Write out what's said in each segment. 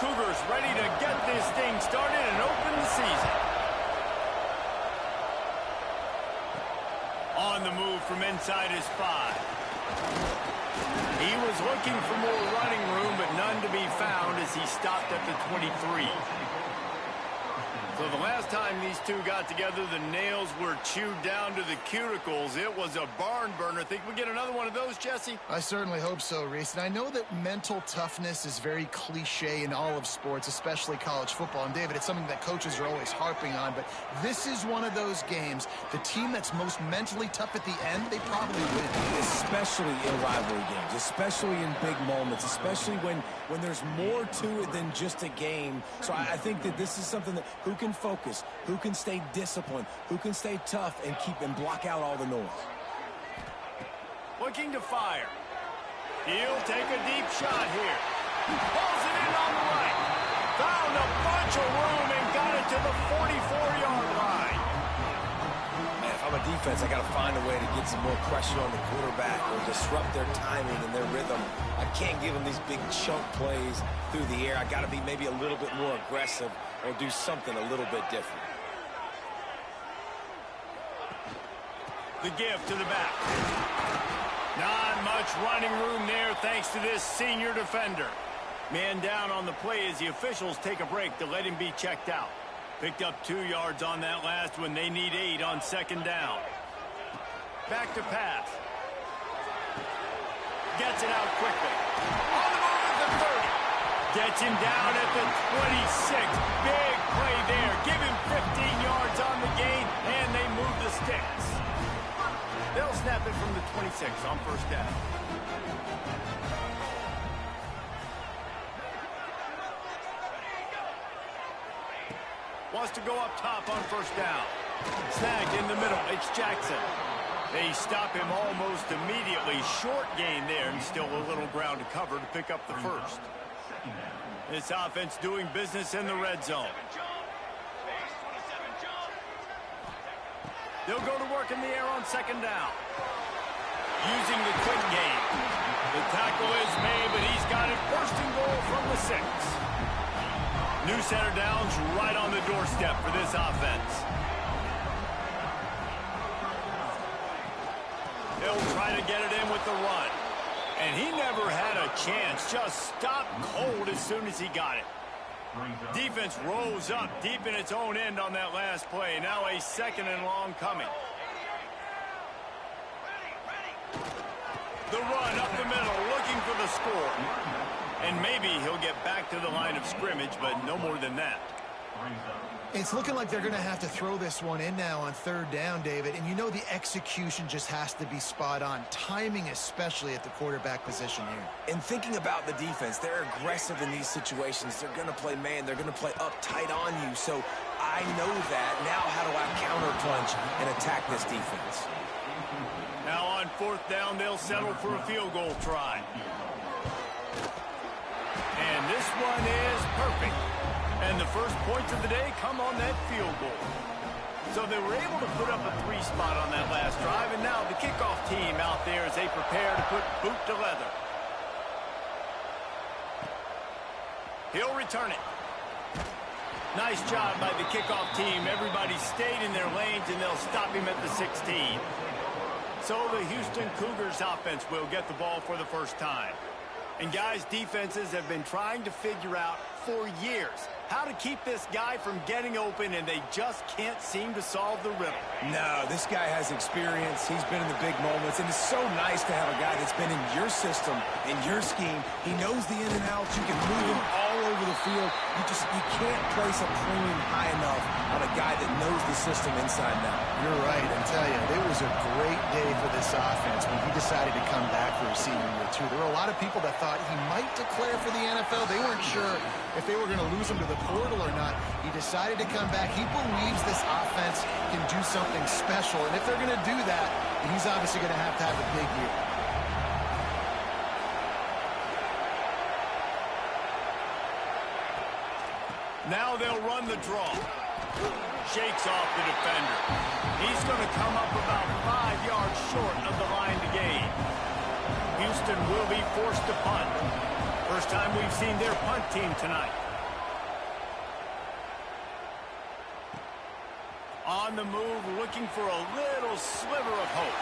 Cougars ready to get this thing started and open the season. On the move from inside his 5. He was looking for more running room, but none to be found as he stopped at the 23. So the last time these two got together, the nails were chewed down to the cuticles. It was a barn burner. Think we get another one of those, Jesse? I certainly hope so, Reese. And I know that mental toughness is very cliche in all of sports, especially college football. And, David, it's something that coaches are always harping on. But this is one of those games. The team that's most mentally tough at the end, they probably win. Especially in rivalry games, especially in big moments, especially when there's more to it than just a game. So I think that this is something that who can focus, who can stay disciplined, who can stay tough and block out all the noise. Looking to fire. He'll take a deep shot here. Pulls it in on the right. Found a bunch of room and got it to the 44-yard line. Man, if I'm a defense, I got to find a way to get some more pressure on the quarterback or disrupt their timing and their rhythm. I can't give them these big chunk plays through the air. I got to be maybe a little bit more aggressive or do something a little bit different. The give to the back. Not much running room there thanks to this senior defender. Man down on the play as the officials take a break to let him be checked out. Picked up 2 yards on that last one. They need 8 on second down. Back to pass. Gets it out quickly. On the move at the 30. Gets him down at the 26. Big play there. Give him 15 yards on the gain, and they move the sticks. They'll snap it from the 26 on first down. Wants to go up top on first down. Snagged in the middle. It's Jackson. They stop him almost immediately. Short gain there, and still a little ground to cover to pick up the first. This offense doing business in the red zone. They'll go to work in the air on second down. Using the quick game. The tackle is made, but he's got it first and goal from the 6. New center downs right on the doorstep for this offense. They'll try to get it in with the run. And he never had a chance. Just stopped cold as soon as he got it. Defense rose up deep in its own end on that last play. Now a second and long coming. The run up the middle, looking for the score. And maybe he'll get back to the line of scrimmage, but no more than that. It's looking like they're going to have to throw this one in now on third down, David. And you know the execution just has to be spot on. Timing especially at the quarterback position here. And thinking about the defense, they're aggressive in these situations. They're going to play man. They're going to play up tight on you. So I know that. Now how do I counterpunch and attack this defense? Now on fourth down, they'll settle for a field goal try. And this one is perfect. And the first points of the day come on that field goal. So they were able to put up a 3 spot on that last drive, and now the kickoff team out there as they prepare to put boot to leather. He'll return it. Nice job by the kickoff team. Everybody stayed in their lanes, and they'll stop him at the 16. So the Houston Cougars offense will get the ball for the first time. And guys, defenses have been trying to figure out for years how to keep this guy from getting open, and they just can't seem to solve the riddle. No, this guy has experience. He's been in the big moments, and it's so nice to have a guy that's been in your system, in your scheme. He knows the in and outs. You can move him all over the field. You can't place a premium high enough on a guy that knows the system inside and out. You're right. I tell you, it was a great day for this offense when he decided to come back for his senior year, too. There were a lot of people that thought he might declare for the NFL. They weren't sure if they were going to lose him to the portal or not. He decided to come back. He believes this offense can do something special, and if they're going to do that, he's obviously going to have a big year. Now they'll run the draw. Shakes off the defender. He's going to come up about 5 yards short of the line to gain. Houston will be forced to punt. First time we've seen their punt team tonight. on the move, looking for a little sliver of hope.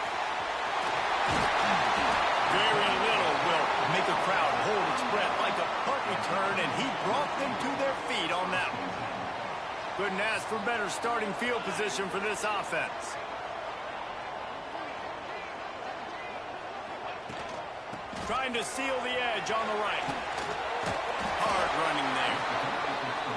Very little will make a crowd hold its breath like a punt return, and he brought them to their feet on that one. Couldn't ask for better starting field position for this offense. Trying to seal the edge on the right. Hard running there.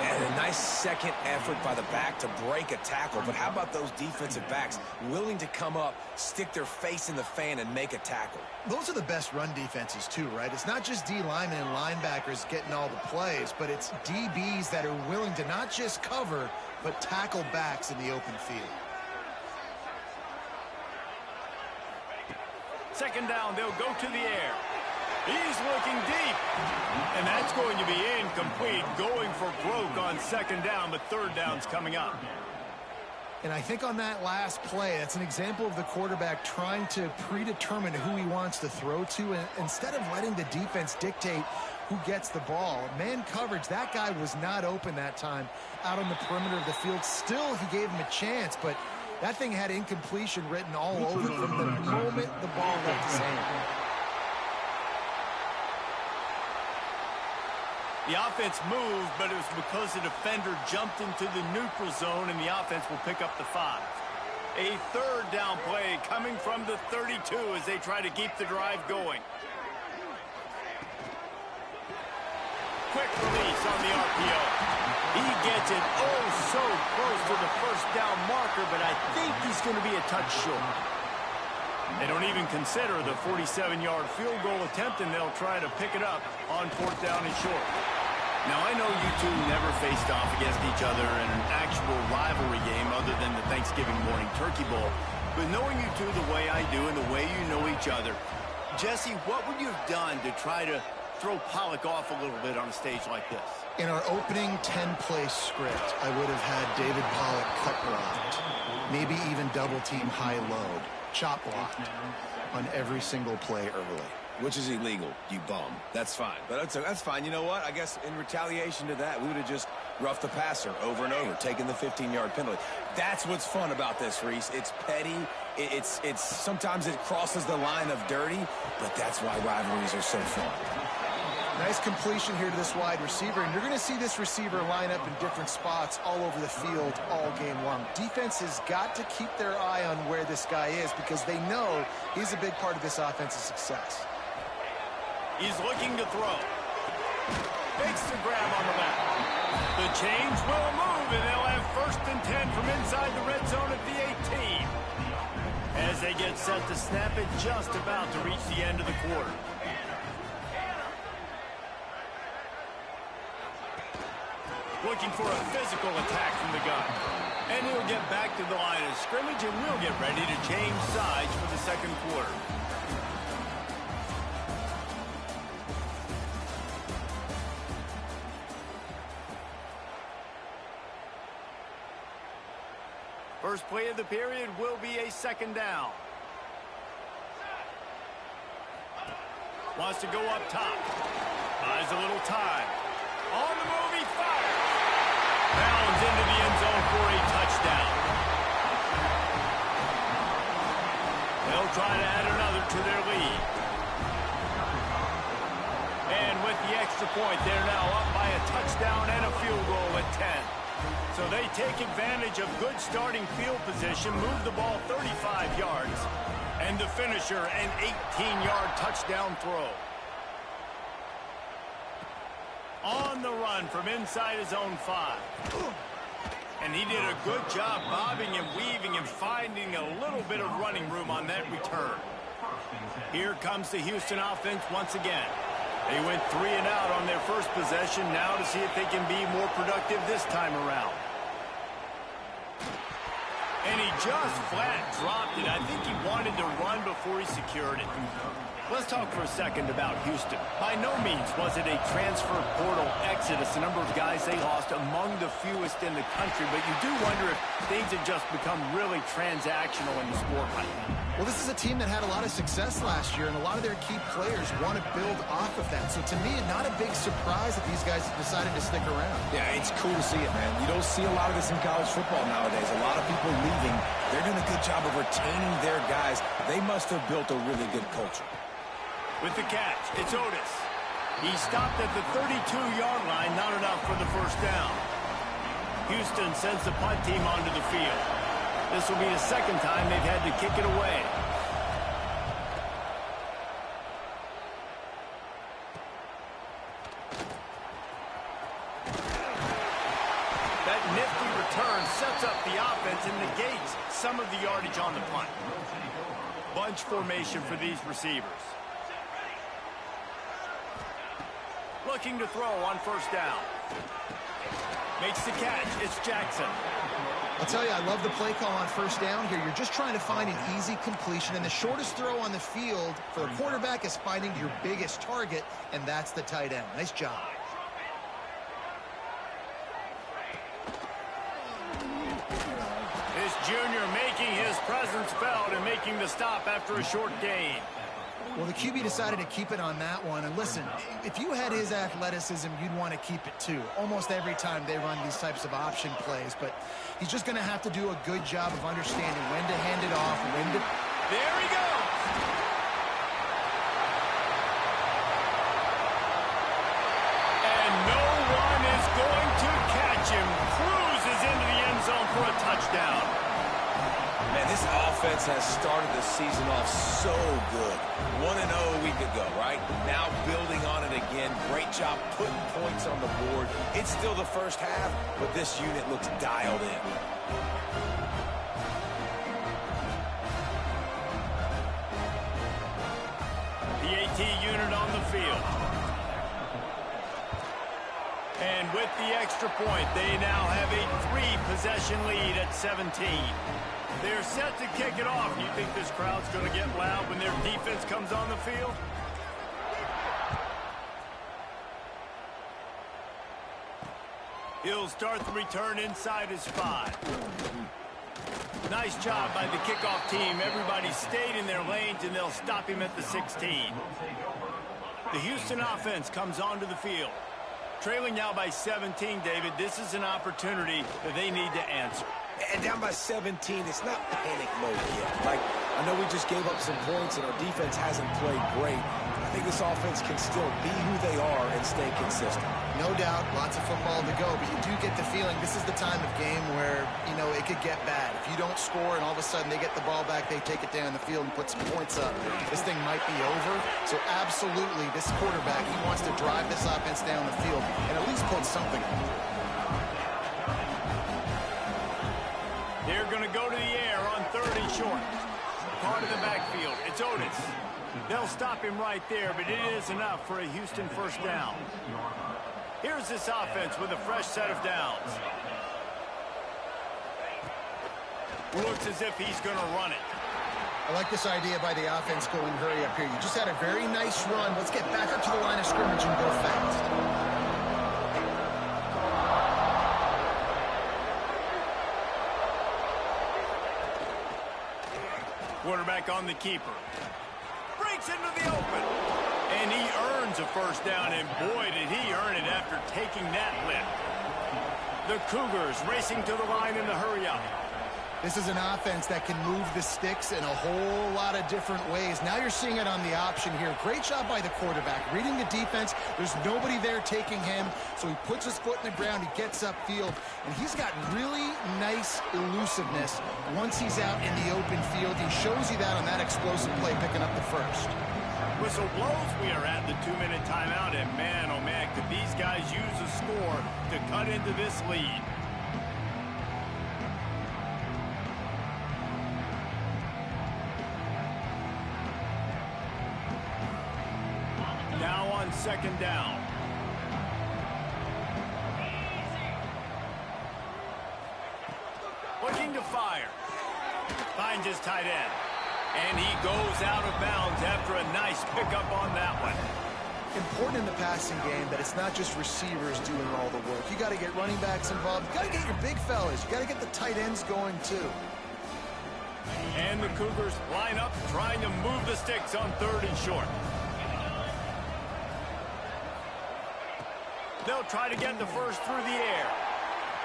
And a nice second effort by the back to break a tackle. But how about those defensive backs willing to come up, stick their face in the fan, and make a tackle? Those are the best run defenses, too, right? It's not just D linemen and linebackers getting all the plays, but it's DBs that are willing to not just cover, but tackle backs in the open field. Second down, they'll go to the air. He's looking deep. And that's going to be incomplete, going for broke on second down, but third down's coming up. And I think on that last play, that's an example of the quarterback trying to predetermine who he wants to throw to, and instead of letting the defense dictate who gets the ball. Man coverage, that guy was not open that time out on the perimeter of the field. Still, he gave him a chance, but that thing had incompletion written all over it from the moment the ball left his hand. The offense moved, but it was because the defender jumped into the neutral zone, and the offense will pick up the 5. A third down play coming from the 32 as they try to keep the drive going. Quick release on the RPO. He gets it oh so close to the first down marker, but I think he's going to be a touch short. They don't even consider the 47-yard field goal attempt, and they'll try to pick it up on fourth down and short. Now, I know you two never faced off against each other in an actual rivalry game other than the Thanksgiving morning turkey bowl. But knowing you two the way I do and the way you know each other, Jesse, what would you have done to try to throw Pollock off a little bit on a stage like this? In our opening 10-play script, I would have had David Pollock cut blocked, maybe even double-team high load, chop blocked on every single play early. Which is illegal, you bum. That's fine. But that's fine. You know what? I guess in retaliation to that, we would have just roughed the passer over and over, taking the 15-yard penalty. That's what's fun about this, Reese. It's petty. It's sometimes it crosses the line of dirty, but that's why rivalries are so fun. Nice completion here to this wide receiver, and you're going to see this receiver line up in different spots all over the field all game long. Defense has got to keep their eye on where this guy is because they know he's a big part of this offense's success. He's looking to throw. Makes the grab on the left. The change will move, and they'll have first and 10 from inside the red zone at the 18. As they get set to snap it, just about to reach the end of the quarter. Looking for a physical attack from the gun. And he'll get back to the line of scrimmage, and we'll get ready to change sides for the second quarter. First play of the period will be a second down. Wants to go up top. Buys a little time. On the move, he fires. Bounds into the end zone for a touchdown. They'll try to add another to their lead. And with the extra point, they're now up by a touchdown and a field goal at 10. So they take advantage of good starting field position, move the ball 35 yards, and the finisher, an 18-yard touchdown throw. On the run from inside his own 5. And he did a good job bobbing and weaving and finding a little bit of running room on that return. Here comes the Houston offense once again. They went 3 and out on their first possession, now to see if they can be more productive this time around. And he just flat dropped it. I think he wanted to run before he secured it. Let's talk for a second about Houston. By no means was it a transfer portal exodus, the number of guys they lost among the fewest in the country, but you do wonder if things have just become really transactional in the sport right now. Well, this is a team that had a lot of success last year, and a lot of their key players want to build off of that. So to me, not a big surprise that these guys have decided to stick around. Yeah, it's cool to see it, man. You don't see a lot of this in college football nowadays. A lot of people leaving. They're doing a good job of retaining their guys. They must have built a really good culture. With the catch, it's Otis. He stopped at the 32-yard line, not enough for the first down. Houston sends the punt team onto the field. This will be the second time they've had to kick it away. That nifty return sets up the offense and negates some of the yardage on the punt. Bunch formation for these receivers. Looking to throw on first down. Makes the catch. It's Jackson. I'll tell you, I love the play call on first down here. You're just trying to find an easy completion, and the shortest throw on the field for the quarterback is finding your biggest target, and that's the tight end. Nice job. This junior making his presence felt and making the stop after a short gain. Well, the QB decided to keep it on that one. And listen, if you had his athleticism, you'd want to keep it too. Almost every time they run these types of option plays. But he's just going to have to do a good job of understanding when to hand it off, when to... There he goes! And no one is going to catch him. Cruises into the end zone for a touchdown. Man, this offense has started the season off so good. 1-0 a week ago, right? Now building on it again. Great job putting points on the board. It's still the first half, but this unit looks dialed in. The AT unit on the field. And with the extra point, they now have a 3-possession lead at 17. They're set to kick it off. You think this crowd's going to get loud when their defense comes on the field? He'll start the return inside his 5. Nice job by the kickoff team. Everybody stayed in their lanes, and they'll stop him at the 16. The Houston offense comes onto the field. Trailing now by 17, David. This is an opportunity that they need to answer. And down by 17, it's not panic mode yet. Like, I know we just gave up some points and our defense hasn't played great. I think this offense can still be who they are and stay consistent. No doubt, lots of football to go, but you do get the feeling this is the time of game where, you know, it could get bad. If you don't score and all of a sudden they get the ball back, they take it down the field and put some points up, this thing might be over. So absolutely, this quarterback, he wants to drive this offense down the field and at least put something on it. They're going to go to the air on 3rd and short. Part of the backfield. It's Otis. They'll stop him right there, but it is enough for a Houston first down. Here's this offense with a fresh set of downs. Looks as if he's going to run it. I like this idea by the offense going hurry up here. You just had a very nice run. Let's get back up to the line of scrimmage and go fast. Quarterback on the keeper. Breaks into the open. And he earns a first down, and boy, did he earn it after taking that lift. The Cougars racing to the line in the hurry-up. This is an offense that can move the sticks in a whole lot of different ways. Now you're seeing it on the option here. Great job by the quarterback. Reading the defense, there's nobody there taking him, so he puts his foot in the ground, he gets upfield, and he's got really nice elusiveness once he's out in the open field. He shows you that on that explosive play, picking up the first. Whistle blows, we are at the 2-minute timeout, and man, oh man, could these guys use a score to cut into this lead. Now on 2nd down. Looking to fire. Finds his tight end. And he goes out of bounds after a nice pickup on that one. Important in the passing game that it's not just receivers doing all the work. You got to get running backs involved. You got to get your big fellas. You got to get the tight ends going too. And the Cougars line up trying to move the sticks on 3rd and short. They'll try to get the first through the air.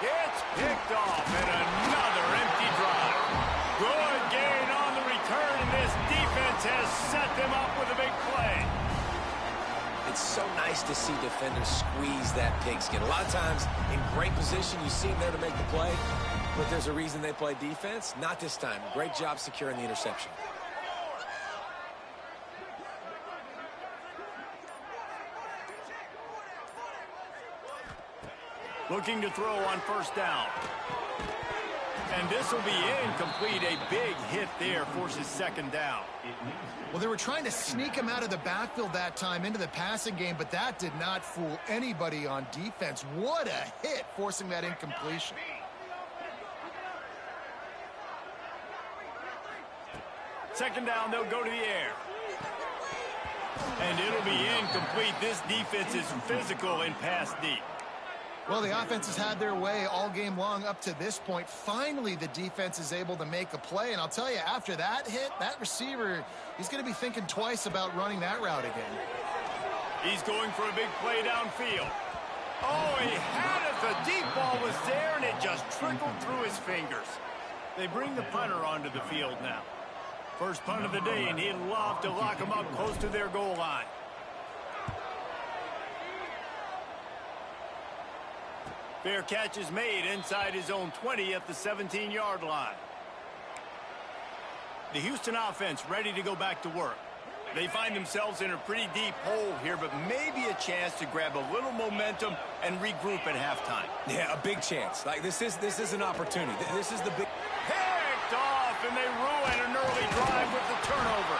It's picked off, and another empty drive. Good gain on the return, and this defense has set them up with a big play. It's so nice to see defenders squeeze that pigskin. A lot of times, in great position, you see them there to make the play, but there's a reason they play defense. Not this time. Great job securing the interception. Looking to throw on 1st down. And this will be incomplete. A big hit there forces 2nd down. Well, they were trying to sneak him out of the backfield that time into the passing game, but that did not fool anybody on defense. What a hit, forcing that incompletion. Second down, they'll go to the air. And it'll be incomplete. This defense is physical and pass deep. Well, the offense has had their way all game long up to this point. Finally, the defense is able to make a play. And I'll tell you, after that hit, that receiver, he's going to be thinking twice about running that route again. He's going for a big play downfield. Oh, he had it. The deep ball was there, and it just trickled through his fingers. They bring the punter onto the field now. First punt of the day, and he'd love to lock them up close to their goal line. Fair catch is made inside his own 20 at the 17-yard line. The Houston offense ready to go back to work. They find themselves in a pretty deep hole here, but maybe a chance to grab a little momentum and regroup at halftime. Yeah, a big chance. Like this is an opportunity. This is the big. Picked off, and they ruin an early drive with the turnover.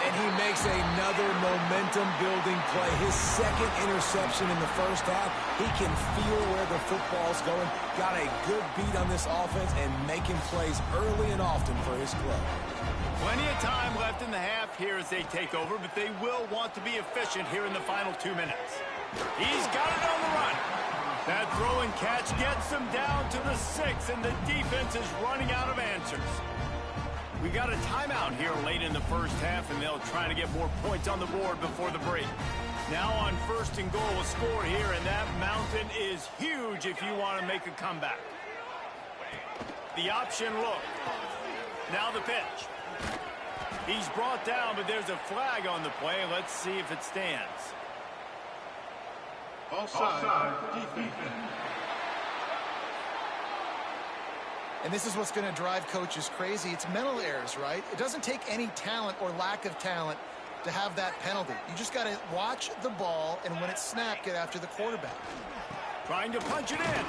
And he makes another momentum-building play. His 2nd interception in the 1st half. He can feel where the football's going. Got a good beat on this offense and making plays early and often for his club. Plenty of time left in the half here as they take over, but they will want to be efficient here in the final 2 minutes. He's got it on the run. That throw and catch gets them down to the 6, and the defense is running out of answers. We got a timeout here late in the 1st half, and they'll try to get more points on the board before the break. Now on 1st and goal, a score here, and that mountain is huge if you want to make a comeback. The option look. Now the pitch. He's brought down, but there's a flag on the play. Let's see if it stands. Offside, defense. And this is what's going to drive coaches crazy. It's mental errors, right? It doesn't take any talent or lack of talent to have that penalty. You just got to watch the ball, and when it's snapped, get after the quarterback. Trying to punch it in.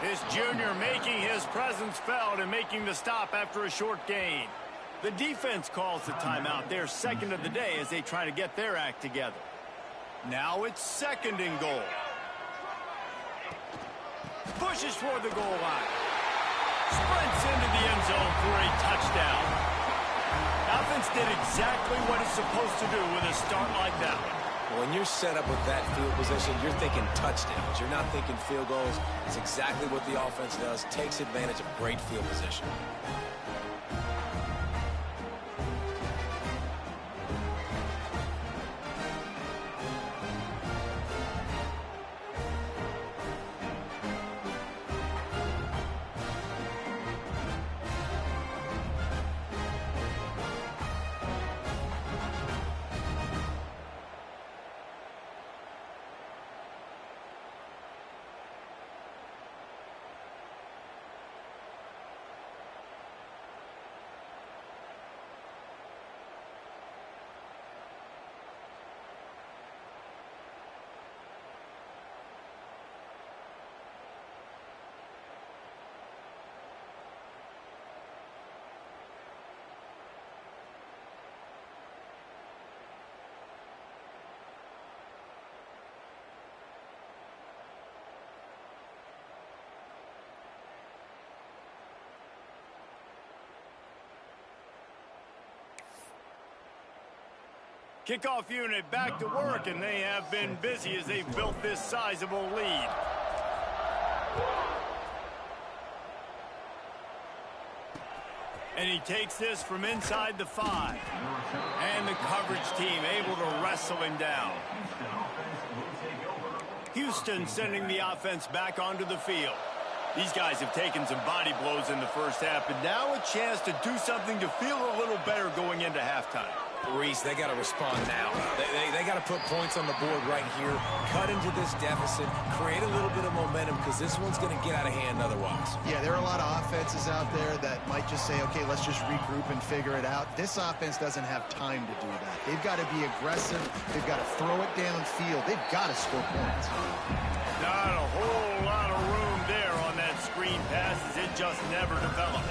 This junior making his presence felt and making the stop after a short gain. The defense calls the timeout. They're 2nd of the day as they try to get their act together. Now it's 2nd and goal. Pushes toward the goal line. Sprints into the end zone for a touchdown. Offense did exactly what it's supposed to do with a start like that one. When you're set up with that field position, you're thinking touchdowns. You're not thinking field goals. It's exactly what the offense does. Takes advantage of great field position. Kickoff unit back to work, and they have been busy as they've built this sizable lead. And he takes this from inside the 5. And the coverage team able to wrestle him down. Houston sending the offense back onto the field. These guys have taken some body blows in the first half, but now a chance to do something to feel a little better going into halftime. Reese, they got to respond now. They got to put points on the board right here, cut into this deficit, create a little bit of momentum, because this one's going to get out of hand otherwise. Yeah, there are a lot of offenses out there that might just say, okay, let's just regroup and figure it out. This offense doesn't have time to do that. They've got to be aggressive. They've got to throw it downfield. They've got to score points. Not a whole lot of room there on that screen pass, as it just never developed.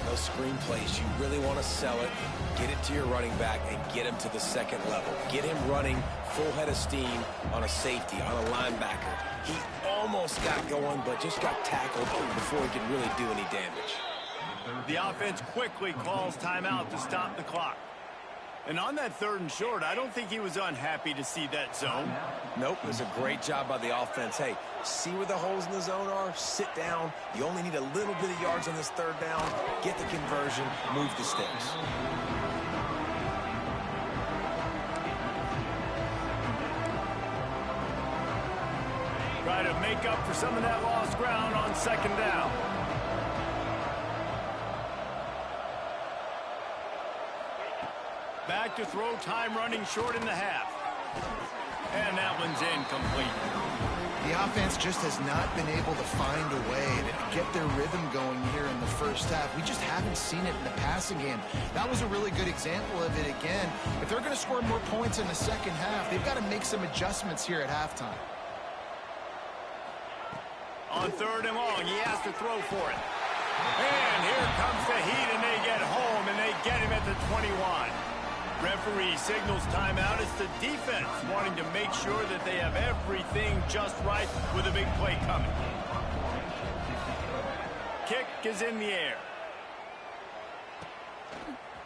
Those screen plays, you really want to sell it, get it to your running back, and get him to the second level. Get him running full head of steam on a safety, on a linebacker. He almost got going, but just got tackled before he could really do any damage. The offense quickly calls timeout to stop the clock. And on that 3rd and short, I don't think he was unhappy to see that zone. Nope, it was a great job by the offense. Hey, see where the holes in the zone are? Sit down. You only need a little bit of yards on this 3rd down. Get the conversion. Move the sticks. Try to make up for some of that lost ground on 2nd down. Back to throw, time running short in the half. And that one's incomplete. The offense just has not been able to find a way to get their rhythm going here in the first half. We just haven't seen it in the passing game. That was a really good example of it again. If they're going to score more points in the second half, they've got to make some adjustments here at halftime. On 3rd and long, he has to throw for it. And here comes the heat, and they get home, and they get him at the 21. Referee signals timeout. It's the defense wanting to make sure that they have everything just right with a big play coming. Kick is in the air.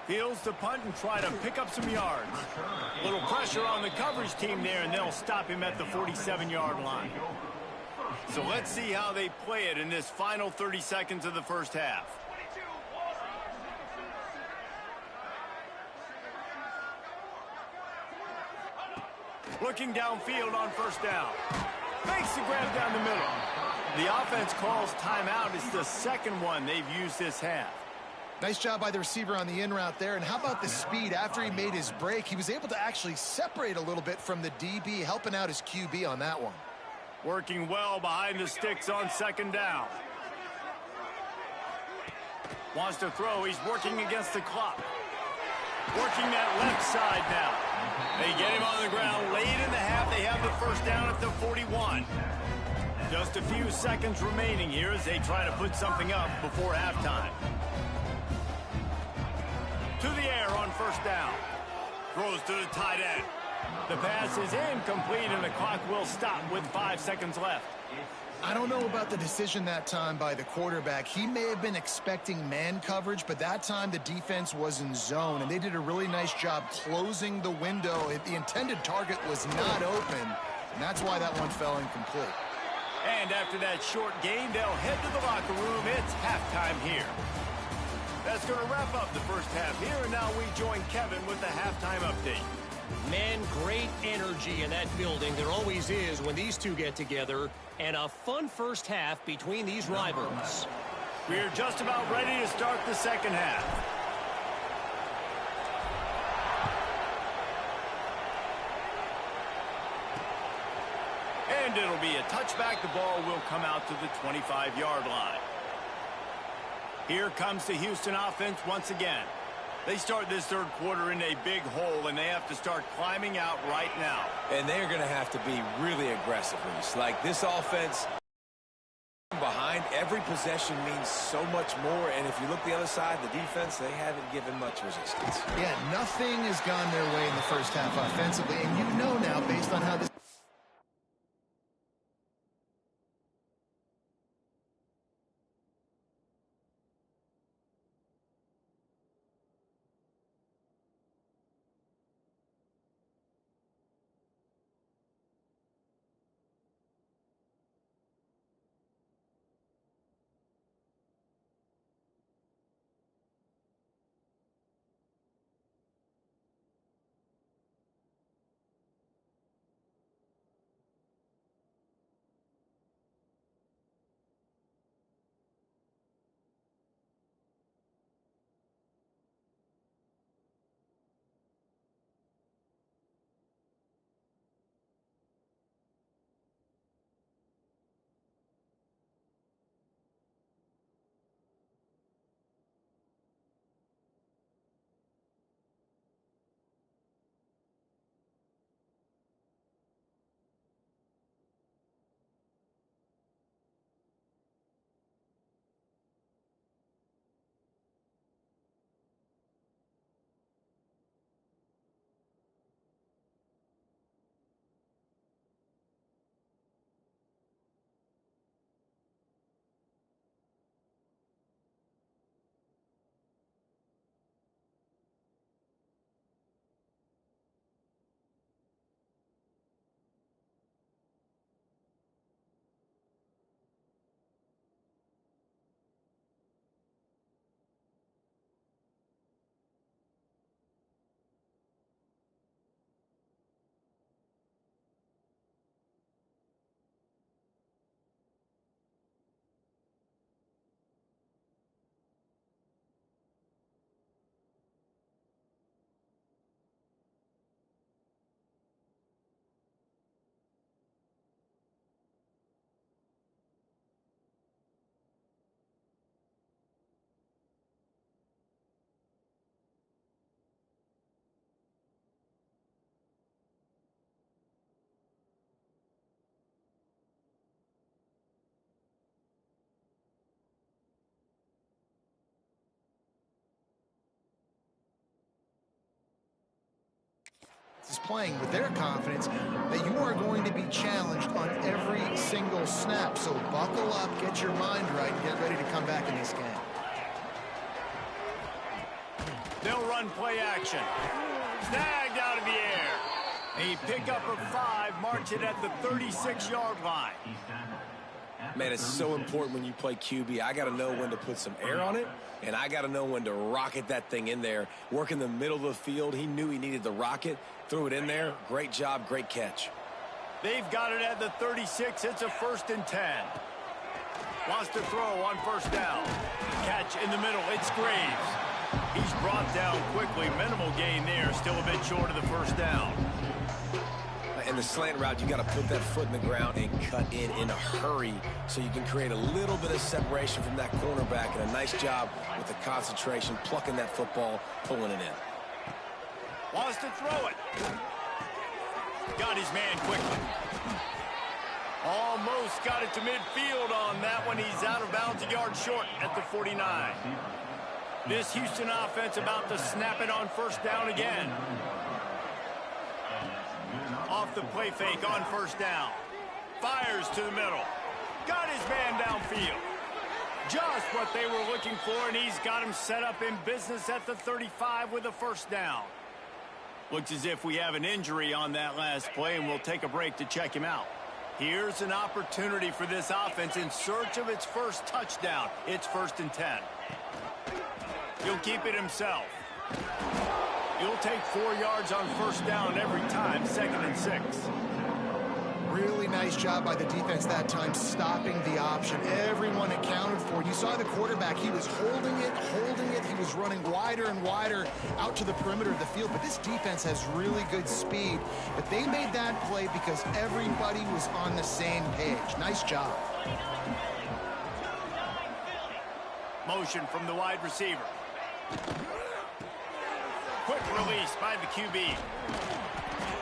Fields to punt and try to pick up some yards. A little pressure on the coverage team there, and they'll stop him at the 47-yard line. So let's see how they play it in this final 30 seconds of the first half. Looking downfield on 1st down. Makes the grab down the middle. The offense calls timeout. It's the 2nd one they've used this half. Nice job by the receiver on the in route there. And how about the speed? After he made his break, he was able to actually separate a little bit from the DB, helping out his QB on that one. Working well behind the sticks on 2nd down. Wants to throw. He's working against the clock. Working that left side now. They get him on the ground late in the half. They have the 1st down at the 41. Just a few seconds remaining here as they try to put something up before halftime. To the air on 1st down. Throws to the tight end. The pass is incomplete, and the clock will stop with 5 seconds left. I don't know about the decision that time by the quarterback. He may have been expecting man coverage, but that time the defense was in zone, and they did a really nice job closing the window. The intended target was not open, and that's why that one fell incomplete. And after that short game, they'll head to the locker room. It's halftime here. That's going to wrap up the first half here, and now we join Kevin with the halftime update. Man, great energy in that building. There always is when these two get together. And a fun first half between these rivals. We're just about ready to start the second half. And it'll be a touchback. The ball will come out to the 25-yard line. Here comes the Houston offense once again. They start this 3rd quarter in a big hole, and they have to start climbing out right now. And they're going to have to be really aggressive, Reese. Like, this offense behind every possession means so much more. And if you look the other side, the defense, they haven't given much resistance. Yeah, nothing has gone their way in the first half offensively. And you know now, based on how this playing with their confidence that you are going to be challenged on every single snap. So buckle up, get your mind right, and get ready to come back in this game. They'll run play action. Snagged out of the air. A pickup of 5, marks it at the 36-yard line. Man, it's so important when you play QB. I got to know when to put some air on it, and I got to know when to rocket that thing in there. Work in the middle of the field. He knew he needed the rocket, threw it in there. Great job, great catch. They've got it at the 36. It's a 1st and 10. Wants to throw on 1st down. Catch in the middle. It's Graves. He's brought down quickly. Minimal gain there. Still a bit short of the 1st down. In the slant route, you got to put that foot in the ground and cut in a hurry so you can create a little bit of separation from that cornerback, and a nice job with the concentration, plucking that football, pulling it in. Wants to throw it. Got his man quickly. Almost got it to midfield on that one. He's out of bounds, a yard short at the 49. This Houston offense about to snap it on 1st down again. Off the play fake on 1st down. Fires to the middle. Got his man downfield. Just what they were looking for, and he's got him set up in business at the 35 with a 1st down. Looks as if we have an injury on that last play, and we'll take a break to check him out. Here's an opportunity for this offense in search of its first touchdown. It's 1st and 10. He'll keep it himself. He'll take 4 yards on 1st down every time, 2nd and 6. Really nice job by the defense that time, stopping the option. Everyone accounted for. You saw the quarterback. He was holding it. He was running wider and wider out to the perimeter of the field. But this defense has really good speed. But they made that play because everybody was on the same page. Nice job. Motion from the wide receiver. Quick release by the QB.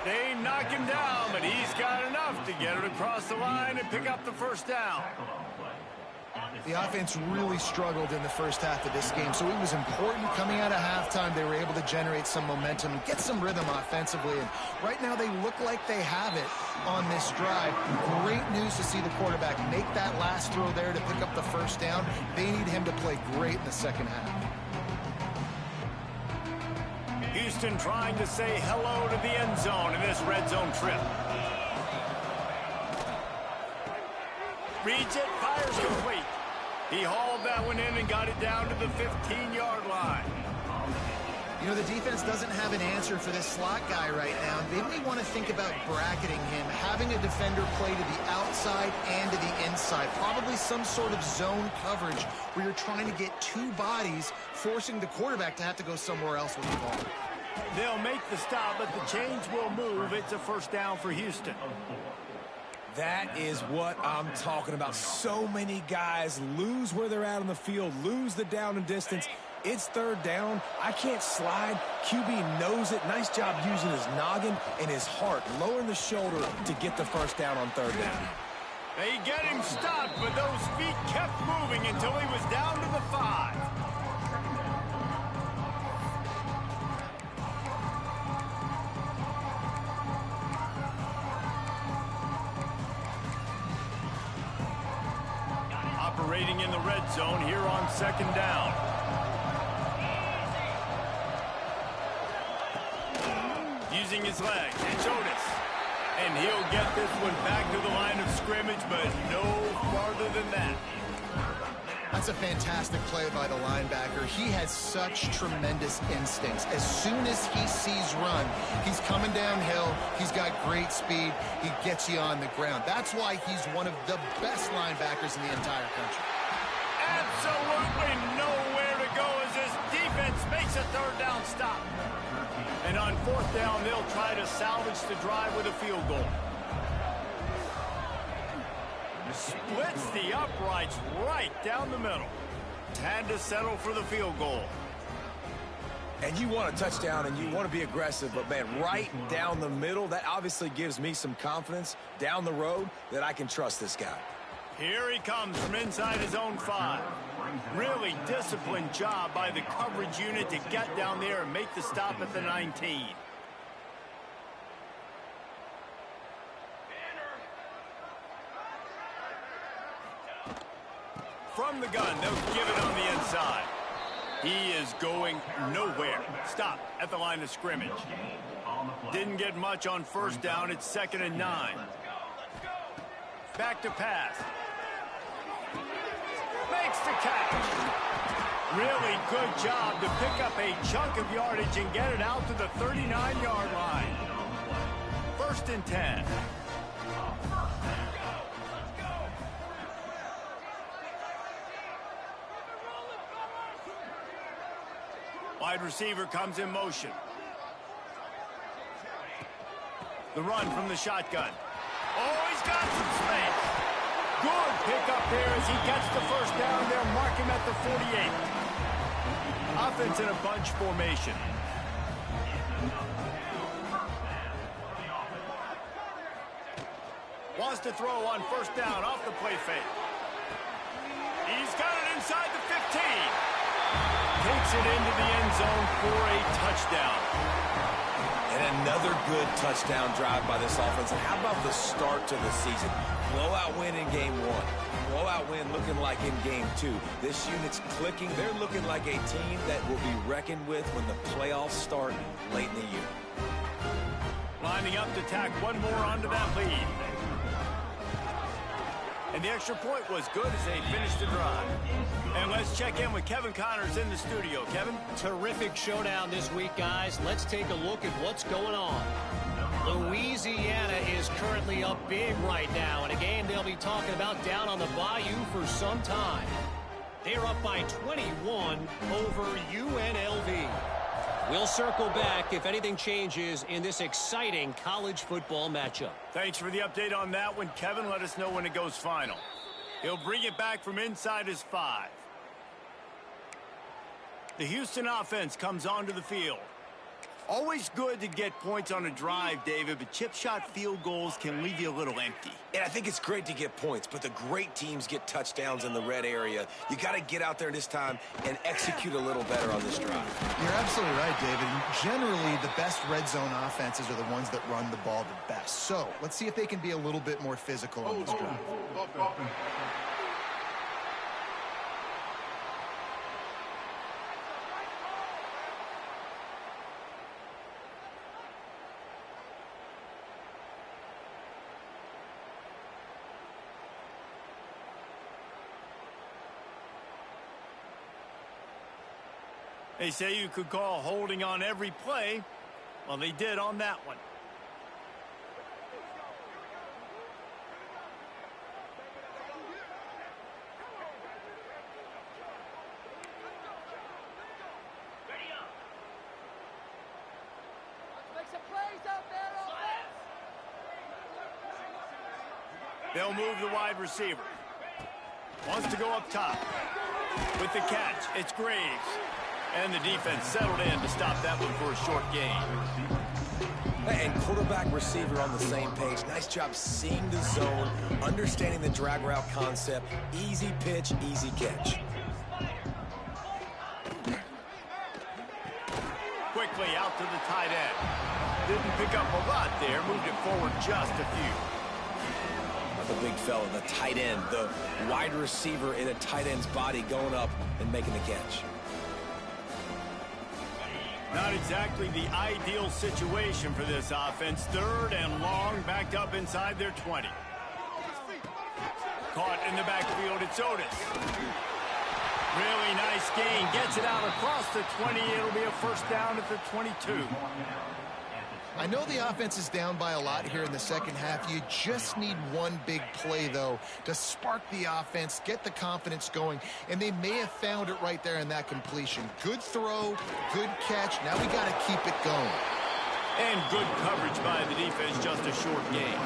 They knock him down, but he's got enough to get it across the line and pick up the 1st down. The offense really struggled in the first half of this game, so it was important coming out of halftime. They were able to generate some momentum and get some rhythm offensively, and right now they look like they have it on this drive. Great news to see the quarterback make that last throw there to pick up the 1st down. They need him to play great in the second half. Houston trying to say hello to the end zone in this red zone trip. Reads it, fires complete. He hauled that one in and got it down to the 15-yard line. You know, the defense doesn't have an answer for this slot guy right now. They may want to think about bracketing him, having a defender play to the outside and to the inside. Probably some sort of zone coverage where you're trying to get 2 bodies, forcing the quarterback to have to go somewhere else with the ball. They'll make the stop, but the chains will move. It's a 1st down for Houston. That is what I'm talking about. So many guys lose where they're at on the field, lose the down and distance. It's 3rd down. I can't slide. QB knows it. Nice job using his noggin and his heart, lowering the shoulder to get the 1st down on 3rd down. They get him stopped, but those feet kept moving until he was down to the 5. Operating in the red zone here on 2nd down. Using his legs, it's Otis. And he'll get this one back to the line of scrimmage, but no farther than that. That's a fantastic play by the linebacker. He has such tremendous instincts. As soon as he sees run, he's coming downhill. He's got great speed. He gets you on the ground. That's why he's one of the best linebackers in the entire country. Absolutely nowhere to go as this defense makes a 3rd down stop. And on 4th down, they'll try to salvage the drive with a field goal. Splits the uprights right down the middle. Had to settle for the field goal. And you want a touchdown and you want to be aggressive, but man, right down the middle, that obviously gives me some confidence down the road that I can trust this guy. Here he comes from inside his own 5. Really disciplined job by the coverage unit to get down there and make the stop at the 19. From the gun, they'll give it on the inside. He is going nowhere. Stop at the line of scrimmage. Didn't get much on first down. It's 2nd and 9. Back to pass. Makes the catch. Really good job to pick up a chunk of yardage and get it out to the 39-yard line. 1st and 10. Wide receiver comes in motion. The run from the shotgun. Oh, he's got some space. Good pickup there as he gets the first down. They'll mark him at the 48. Offense in a bunch formation. Wants to throw on first down off the play fake. He's got it inside the 15. Takes it into the end zone for a touchdown. And another good touchdown drive by this offense. And how about the start to the season? Blowout win in game 1. Blowout win looking like in game 2. This unit's clicking. They're looking like a team that will be reckoned with when the playoffs start late in the year. Lining up to tack one more onto that lead. And the extra point was good as they finished the drive. And let's check in with Kevin Connors in the studio. Kevin? Terrific showdown this week, guys. Let's take a look at what's going on. Louisiana is currently up big right now in a game they'll be talking about down on the Bayou for some time. They're up by 21 over UNLV. We'll circle back if anything changes in this exciting college football matchup. Thanks for the update on that one, Kevin. Let us know when it goes final. He'll bring it back from inside his 5. The Houston offense comes onto the field. Always good to get points on a drive, David, but chip shot field goals can leave you a little empty. And I think it's great to get points, but the great teams get touchdowns in the red area. You got to get out there this time and execute a little better on this drive. You're absolutely right, David. Generally, the best red zone offenses are the ones that run the ball the best. So let's see if they can be a little bit more physical on this drive. They say you could call holding on every play. Well, they did on that one. They'll move the wide receiver. Wants to go up top. With the catch, it's Graves. And the defense settled in to stop that one for a short gain. And quarterback receiver on the same page. Nice job seeing the zone, understanding the drag route concept. Easy pitch, easy catch. Quickly out to the tight end. Didn't pick up a lot there. Moved it forward just a few. The big fella, the tight end, the wide receiver in a tight end's body going up and making the catch. Not exactly the ideal situation for this offense. 3rd and long, backed up inside their 20. Caught in the backfield, it's Otis. Really nice gain. Gets it out across the 20. It'll be a first down at the 22. I know the offense is down by a lot here in the second half. You just need one big play, though, to spark the offense, get the confidence going, and they may have found it right there in that completion. Good throw, good catch. Now we got to keep it going. And good coverage by the defense, just a short gain.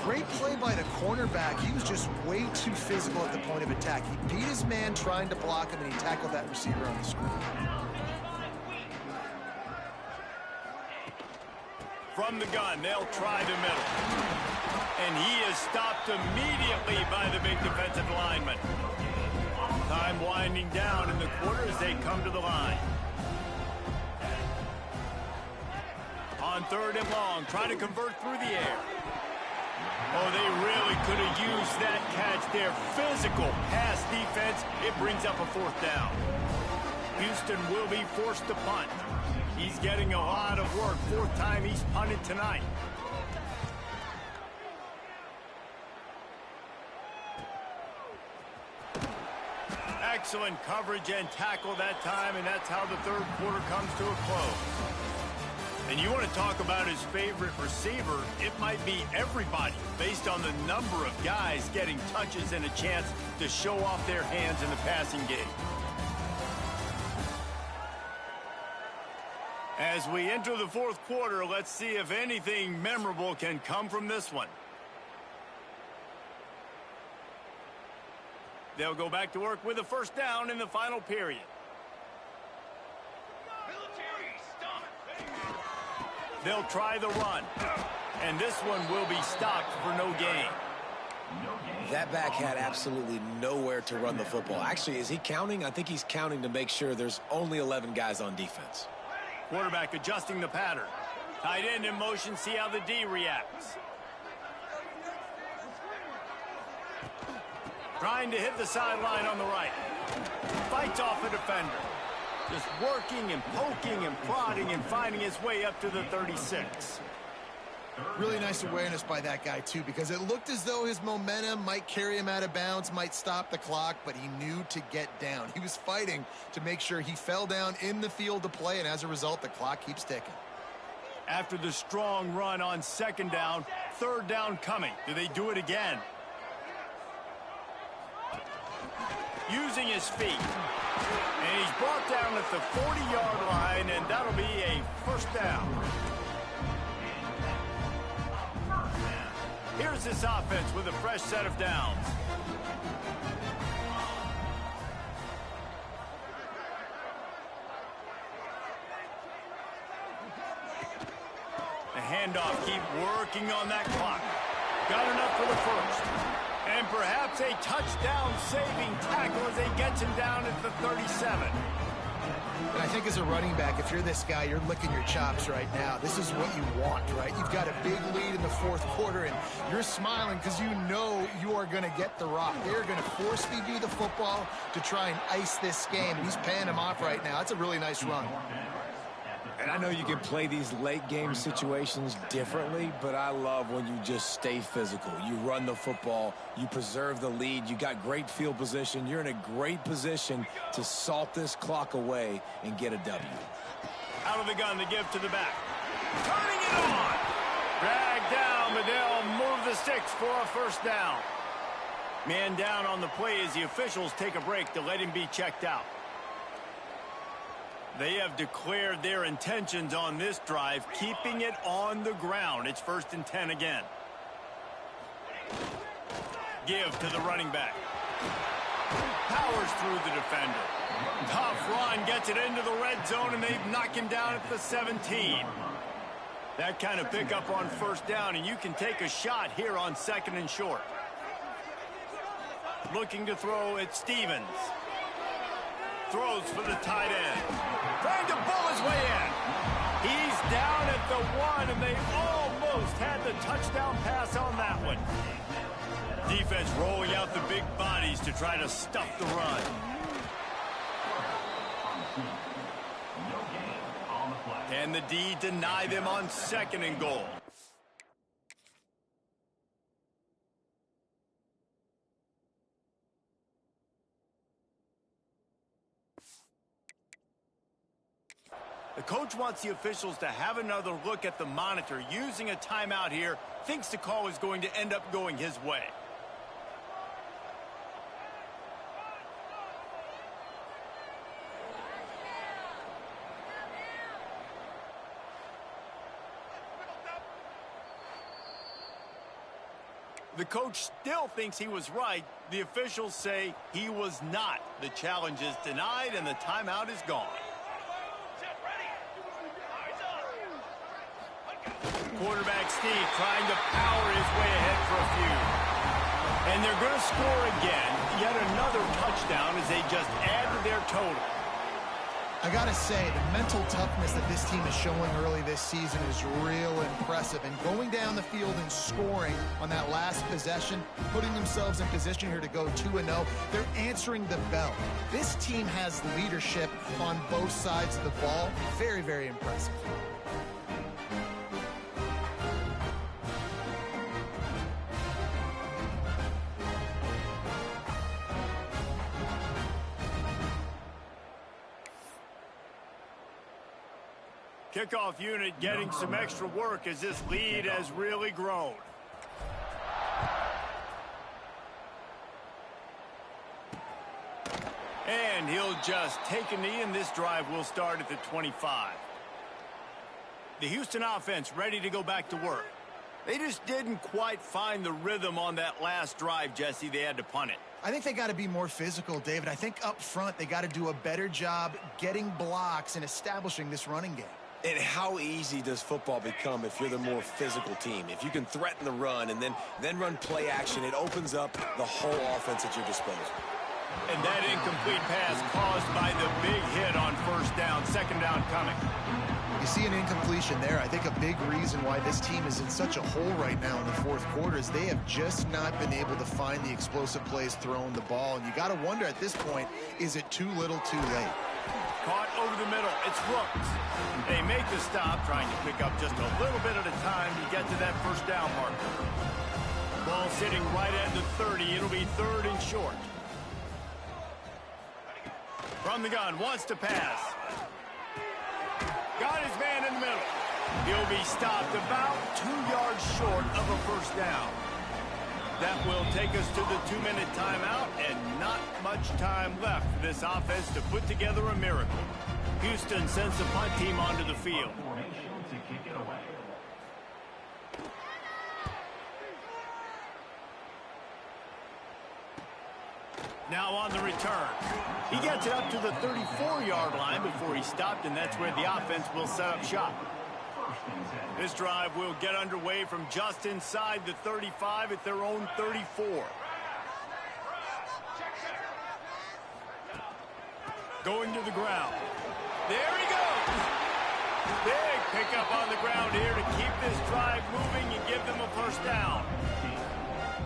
Great play by the cornerback. He was just way too physical at the point of attack. He beat his man trying to block him, and he tackled that receiver on the screen. From the gun, they'll try the middle. And he is stopped immediately by the big defensive lineman. Time winding down in the quarter as they come to the line. On 3rd and long, trying to convert through the air. Oh, they really could have used that catch there. Physical pass defense. It brings up a 4th down. Houston will be forced to punt. He's getting a lot of work. 4th time he's punted tonight. Excellent coverage and tackle that time, and that's how the 3rd quarter comes to a close. And you want to talk about his favorite receiver, it might be everybody based on the number of guys getting touches and a chance to show off their hands in the passing game. As we enter the 4th quarter, let's see if anything memorable can come from this one. They'll go back to work with a 1st down in the final period. They'll try the run. And this one will be stopped for no gain. That back had absolutely nowhere to run the football. Actually, is he counting? I think he's counting to make sure there's only 11 guys on defense. Quarterback adjusting the pattern. Tight end in motion, see how the D reacts. Trying to hit the sideline on the right. Fights off a defender. Just working and poking and prodding and finding his way up to the 36. Really nice awareness by that guy, too, because it looked as though his momentum might carry him out of bounds, might stop the clock, but he knew to get down. He was fighting to make sure he fell down in the field to play, and as a result, the clock keeps ticking. After the strong run on 2nd down, 3rd down coming. Do they do it again? Using his feet. And he's brought down at the 40-yard line, and that'll be a 1st down. Here's this offense with a fresh set of downs. The handoff, keep working on that clock. Got enough for the 1st. And perhaps a touchdown-saving tackle as he gets him down at the 37. And I think as a running back, if you're this guy, you're licking your chops right now. This is what you want, right? You've got a big lead in the 4th quarter, and you're smiling because you know you are going to get the rock. They're going to force feed you the football to try and ice this game. He's paying him off right now. That's a really nice run. And I know you can play these late game situations differently, but I love when you just stay physical. You run the football, you preserve the lead, you got great field position, you're in a great position to salt this clock away and get a W. Out of the gun, the give to the back. Turning it on! Dragged down, but they'll move the sticks for a 1st down. Man down on the play as the officials take a break to let him be checked out. They have declared their intentions on this drive, keeping it on the ground. It's 1st and 10 again. Give to the running back. Powers through the defender. Tough run, gets it into the red zone, and they've knocked him down at the 17. That kind of pickup on 1st down, and you can take a shot here on 2nd and short. Looking to throw at Stevens. Throws for the tight end. Trying to bull his way in. He's down at the 1, and they almost had the touchdown pass on that one. Defense rolling out the big bodies to try to stuff the run. And the D deny them on 2nd and goal. The coach wants the officials to have another look at the monitor. Using a timeout here, thinks the call is going to end up going his way. The coach still thinks he was right. The officials say he was not. The challenge is denied, and the timeout is gone. Quarterback Steve trying to power his way ahead for a few. And they're going to score again. Yet another touchdown as they just add to their total. I gotta say, the mental toughness that this team is showing early this season is real impressive. And going down the field and scoring on that last possession, putting themselves in position here to go 2-0, they're answering the bell. This team has leadership on both sides of the ball. Very, very impressive. Kickoff unit getting some extra work as this lead has really grown. And he'll just take a knee, and this drive will start at the 25. The Houston offense ready to go back to work. They just didn't quite find the rhythm on that last drive, Jesse. They had to punt it. I think they got to be more physical, David. I think up front they got to do a better job getting blocks and establishing this running game. And how easy does football become if you're the more physical team? If you can threaten the run and then run play action, it opens up the whole offense at your disposal. And that incomplete pass caused by the big hit on first down, second down coming. You see an incompletion there. I think a big reason why this team is in such a hole right now in the fourth quarter is they have just not been able to find the explosive plays throwing the ball. And you got to wonder at this point, is it too little too late? Caught over the middle. It's Rooks. They make the stop, trying to pick up just a little bit at a time to get to that first down marker. Ball sitting right at the 30. It'll be third and short. From the gun, wants to pass. Got his man in the middle. He'll be stopped about 2 yards short of a first down. That will take us to the 2-minute timeout, and not much time left for this offense to put together a miracle. Houston sends the punt team onto the field. Now on the return. He gets it up to the 34-yard line before he stopped, and that's where the offense will set up shop. This drive will get underway from just inside the 35 at their own 34. Going to the ground. There he goes. Big pickup on the ground here to keep this drive moving and give them a first down.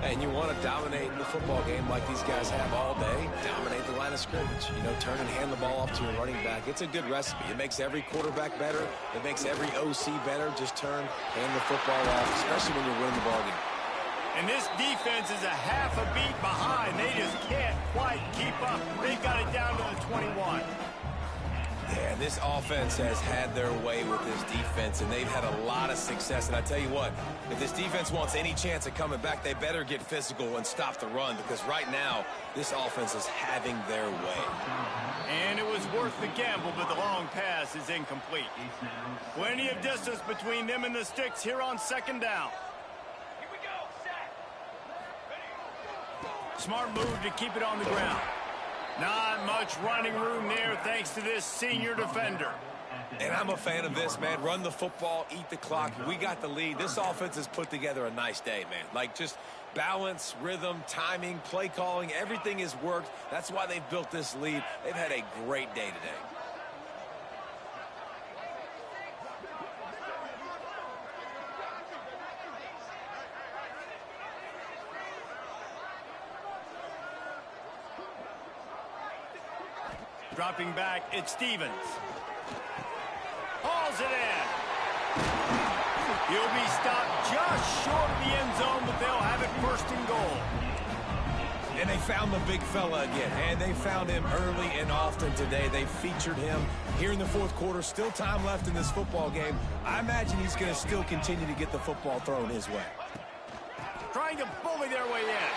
And you want to dominate the football game like these guys have all day. Dominate the line of scrimmage. You know, turn and hand the ball off to your running back. It's a good recipe. It makes every quarterback better. It makes every OC better. Just turn, hand the football off, especially when you're winning the ball game. And this defense is a half a beat behind. They just can't quite keep up. They've got it down to the 21. Yeah, this offense has had their way with this defense, and they've had a lot of success. And I tell you what, if this defense wants any chance of coming back, they better get physical and stop the run, because right now, this offense is having their way. And it was worth the gamble, but the long pass is incomplete. Plenty of distance between them and the sticks here on second down. Here we go, set. Smart move to keep it on the ground. Not much running room there thanks to this senior defender. And I'm a fan of this, man. Run the football, eat the clock. We got the lead. This offense has put together a nice day, man. Like, just balance, rhythm, timing, play calling, everything has worked. That's why they've built this lead. They've had a great day today. Dropping back, it's Stevens. Hauls it in. He'll be stopped just short of the end zone, but they'll have it first and goal. And they found the big fella again, and they found him early and often today. They featured him here in the fourth quarter. Still time left in this football game. I imagine he's going to still continue to get the football thrown his way. Trying to bully their way in.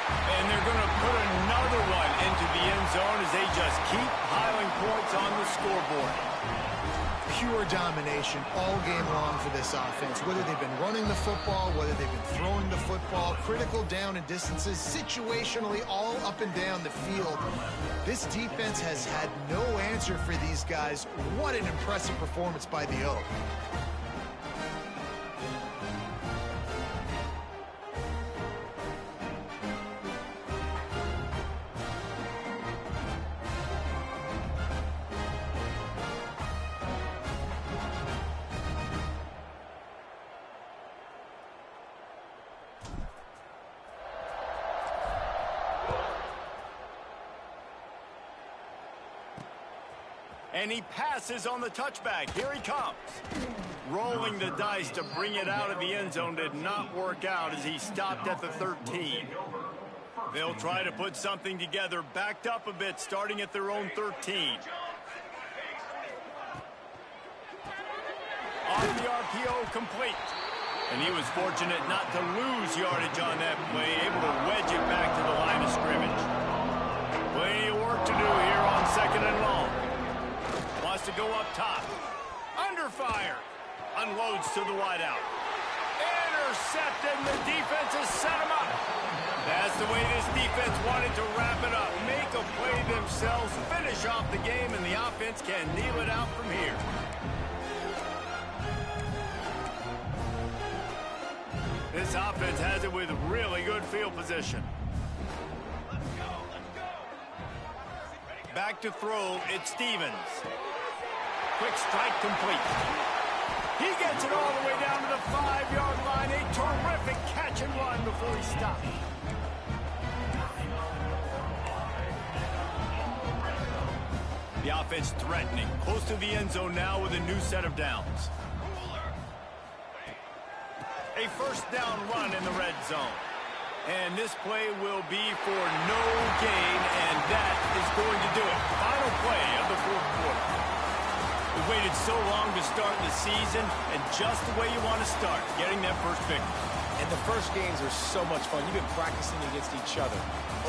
And they're going to put another one into the end zone as they just keep piling points on the scoreboard. Pure domination all game long for this offense. Whether they've been running the football, whether they've been throwing the football, critical down and distances, situationally all up and down the field. This defense has had no answer for these guys. What an impressive performance by the Oak. And he passes on the touchback. Here he comes. Rolling the dice to bring it out of the end zone did not work out as he stopped at the 13. They'll try to put something together, backed up a bit, starting at their own 13. On the RPO, complete. And he was fortunate not to lose yardage on that play, able to wedge it back to the line of scrimmage. Plenty of work to do here on 2nd and long. Wants to go up top. Under fire. Unloads to the wideout. Intercepted, and the defense has set him up. That's the way this defense wanted to wrap it up. Make a play themselves, finish off the game, and the offense can kneel it out from here. This offense has it with really good field position. Back to throw, it's Stevens. Quick strike complete. He gets it all the way down to the 5-yard line. A terrific catch and run before he stopped. The offense threatening, close to the end zone now with a new set of downs. A first down run in the red zone. And this play will be for no gain, and that is going to do it. Final play of the 4th quarter. We waited so long to start the season, and just the way you want to start, getting that first victory. And the first games are so much fun. You've been practicing against each other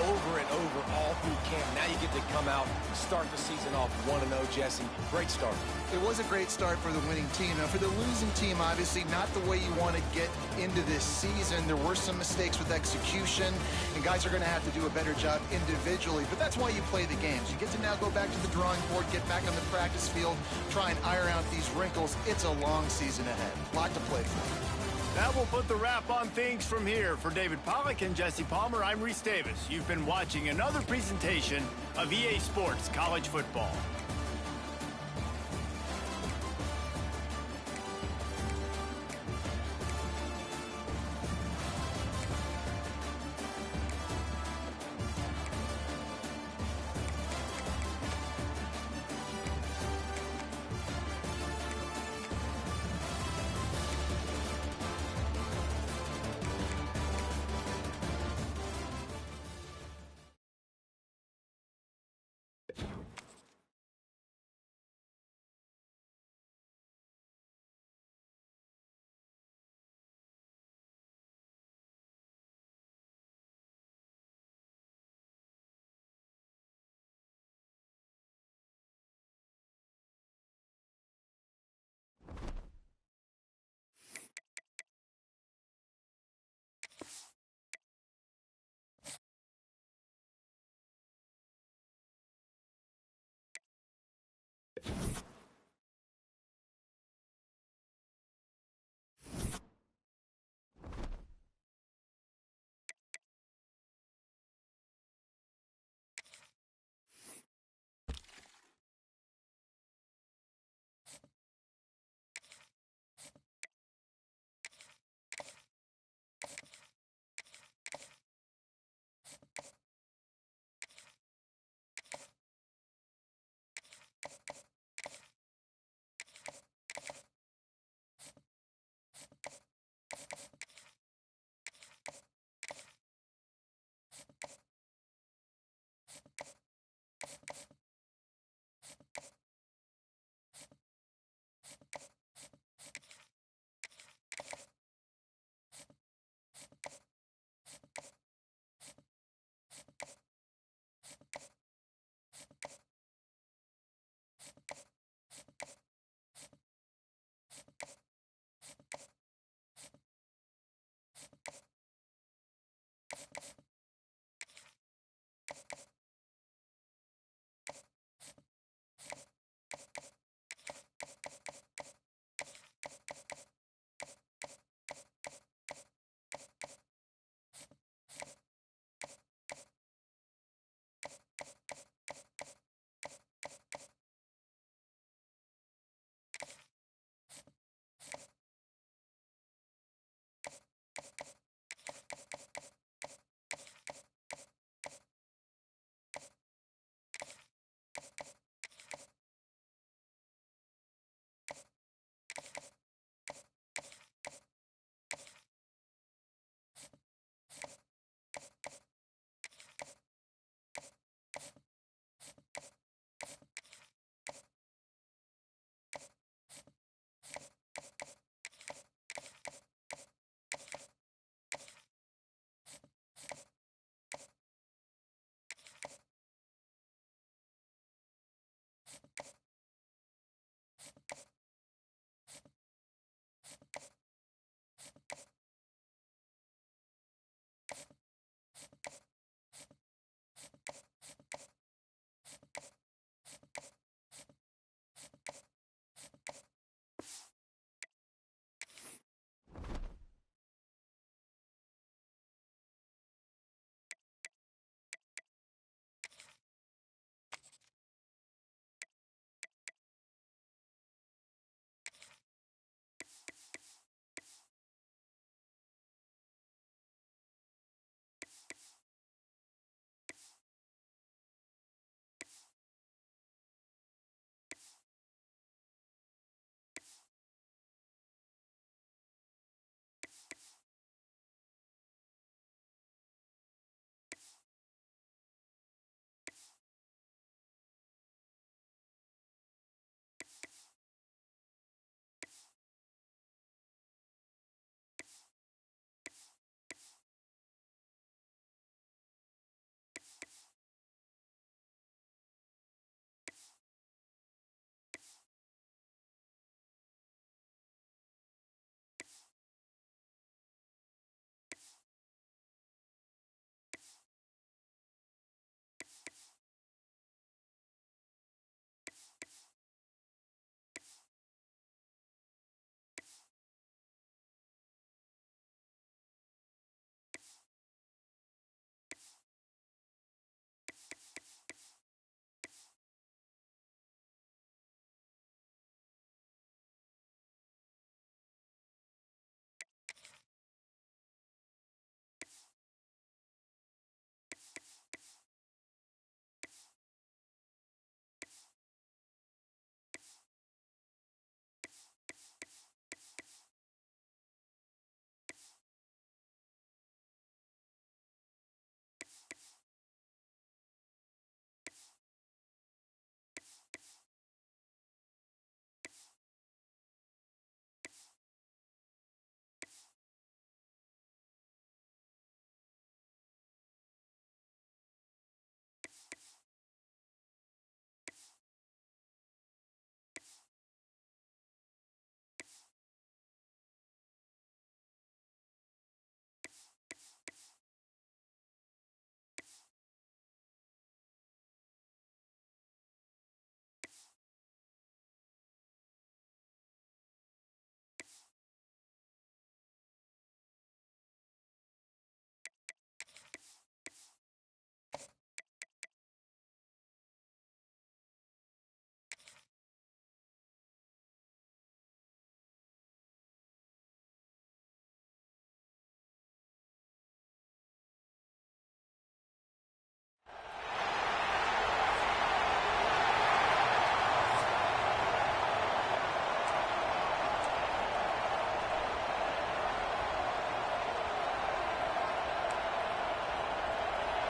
over and over all through camp. Now you get to come out, start the season off 1-0, Jesse. Great start. It was a great start for the winning team. Now, for the losing team, obviously not the way you want to get into this season. There were some mistakes with execution, and guys are going to have to do a better job individually. But that's why you play the games. You get to now go back to the drawing board, get back on the practice field, try and iron out these wrinkles. It's a long season ahead. A lot to play for. That will put the wrap on things from here. For David Pollack and Jesse Palmer, I'm Reese Davis. You've been watching another presentation of EA Sports College Football.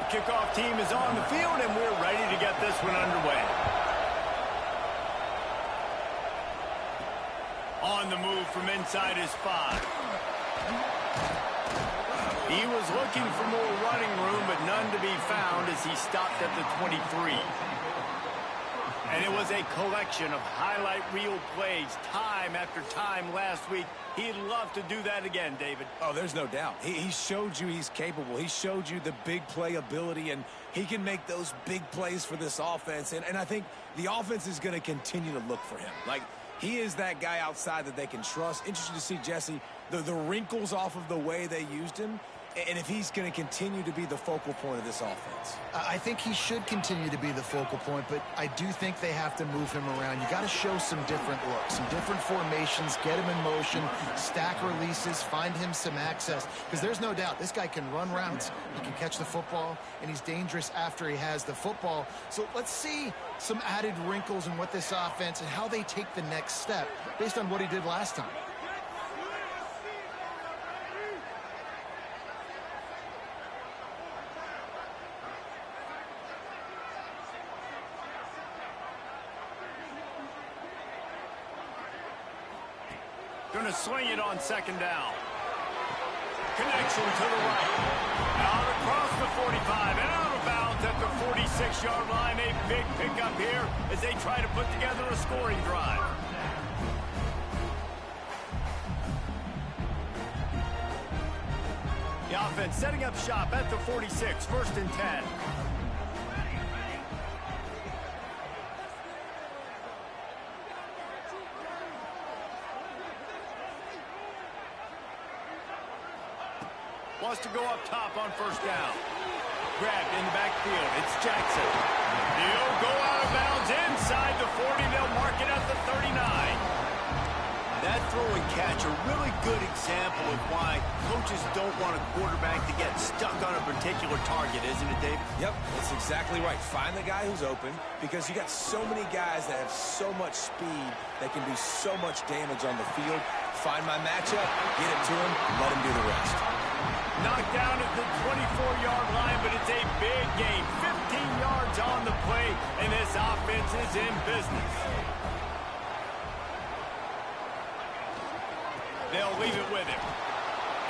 kickoff team is on the field, and we're ready to get this one underway. On the move from inside his 5. He was looking for more running room, but none to be found as he stopped at the 23. And it was a collection of highlight reel plays time after time last week. He'd love to do that again, David. Oh, there's no doubt. He showed you he's capable. He showed you the big play ability, and he can make those big plays for this offense. And I think the offense is going to continue to look for him. Like, he is that guy outside that they can trust. Interesting to see, Jesse, the wrinkles off of the way they used him, and if he's going to continue to be the focal point of this offense. I think he should continue to be the focal point, but I do think they have to move him around. You got to show some different looks, some different formations, get him in motion, stack releases, find him some access, because there's no doubt this guy can run routes, he can catch the football, and he's dangerous after he has the football. So let's see some added wrinkles in what this offense and how they take the next step based on what he did last time. Going to swing it on second down. Connection to the right. Out across the 45 and out of bounds at the 46-yard line. A big pickup here as they try to put together a scoring drive. The offense setting up shop at the 46, 1st and 10. Wants to go up top on 1st down. Grabbed in the backfield. It's Jackson. He'll go out of bounds inside the 40. They'll mark it at the 39. That throw and catch, a really good example of why coaches don't want a quarterback to get stuck on a particular target, isn't it, Dave? Yep, that's exactly right. Find the guy who's open, because you got so many guys that have so much speed that can do so much damage on the field. Find my matchup, get it to him, let him do the rest. Knocked down at the 24-yard line, but it's a big gain. 15 yards on the play, and this offense is in business. They'll leave it with him.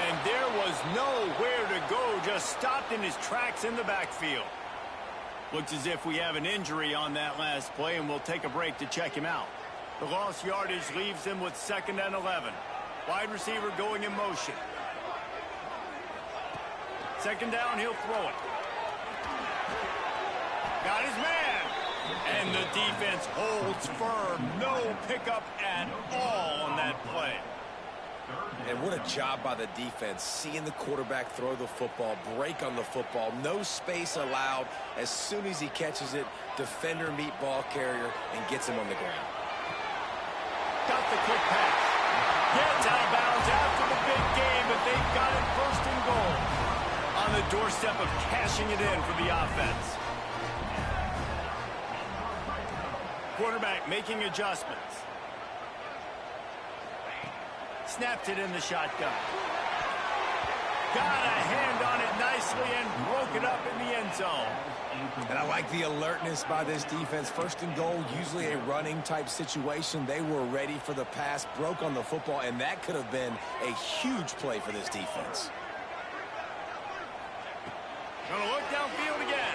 And there was nowhere to go, just stopped in his tracks in the backfield. Looks as if we have an injury on that last play, and we'll take a break to check him out. The lost yardage leaves him with 2nd and 11. Wide receiver going in motion. 2nd down, he'll throw it. Got his man. And the defense holds firm. No pickup at all on that play. And what a job by the defense, seeing the quarterback throw the football, break on the football, no space allowed. As soon as he catches it, defender meet ball carrier and gets him on the ground. Got the quick pass. Gets out of bounds after the big game, but they've got it 1st and goal. On the doorstep of cashing it in for the offense. Quarterback making adjustments. Snapped it in the shotgun. Got a hand on it nicely and broke it up in the end zone. And I like the alertness by this defense. 1st and goal, usually a running type situation. They were ready for the pass, broke on the football, and that could have been a huge play for this defense. Gonna look downfield again.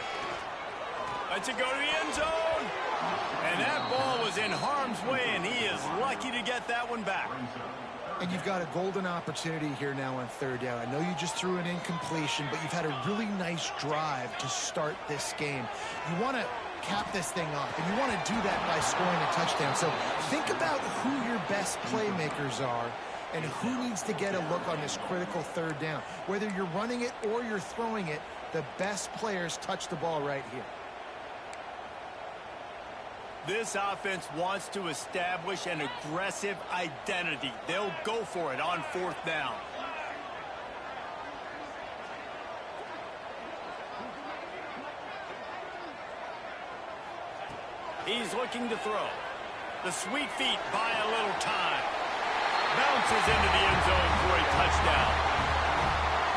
Lets it go to the end zone. And that ball was in harm's way, and he is lucky to get that one back. And you've got a golden opportunity here now on 3rd down. I know you just threw an incompletion, but you've had a really nice drive to start this game. You want to cap this thing off, and you want to do that by scoring a touchdown. So think about who your best playmakers are and who needs to get a look on this critical 3rd down. Whether you're running it or you're throwing it, the best players touch the ball right here. This offense wants to establish an aggressive identity. They'll go for it on 4th down. He's looking to throw. The sweet feet buy a little time. Bounces into the end zone for a touchdown.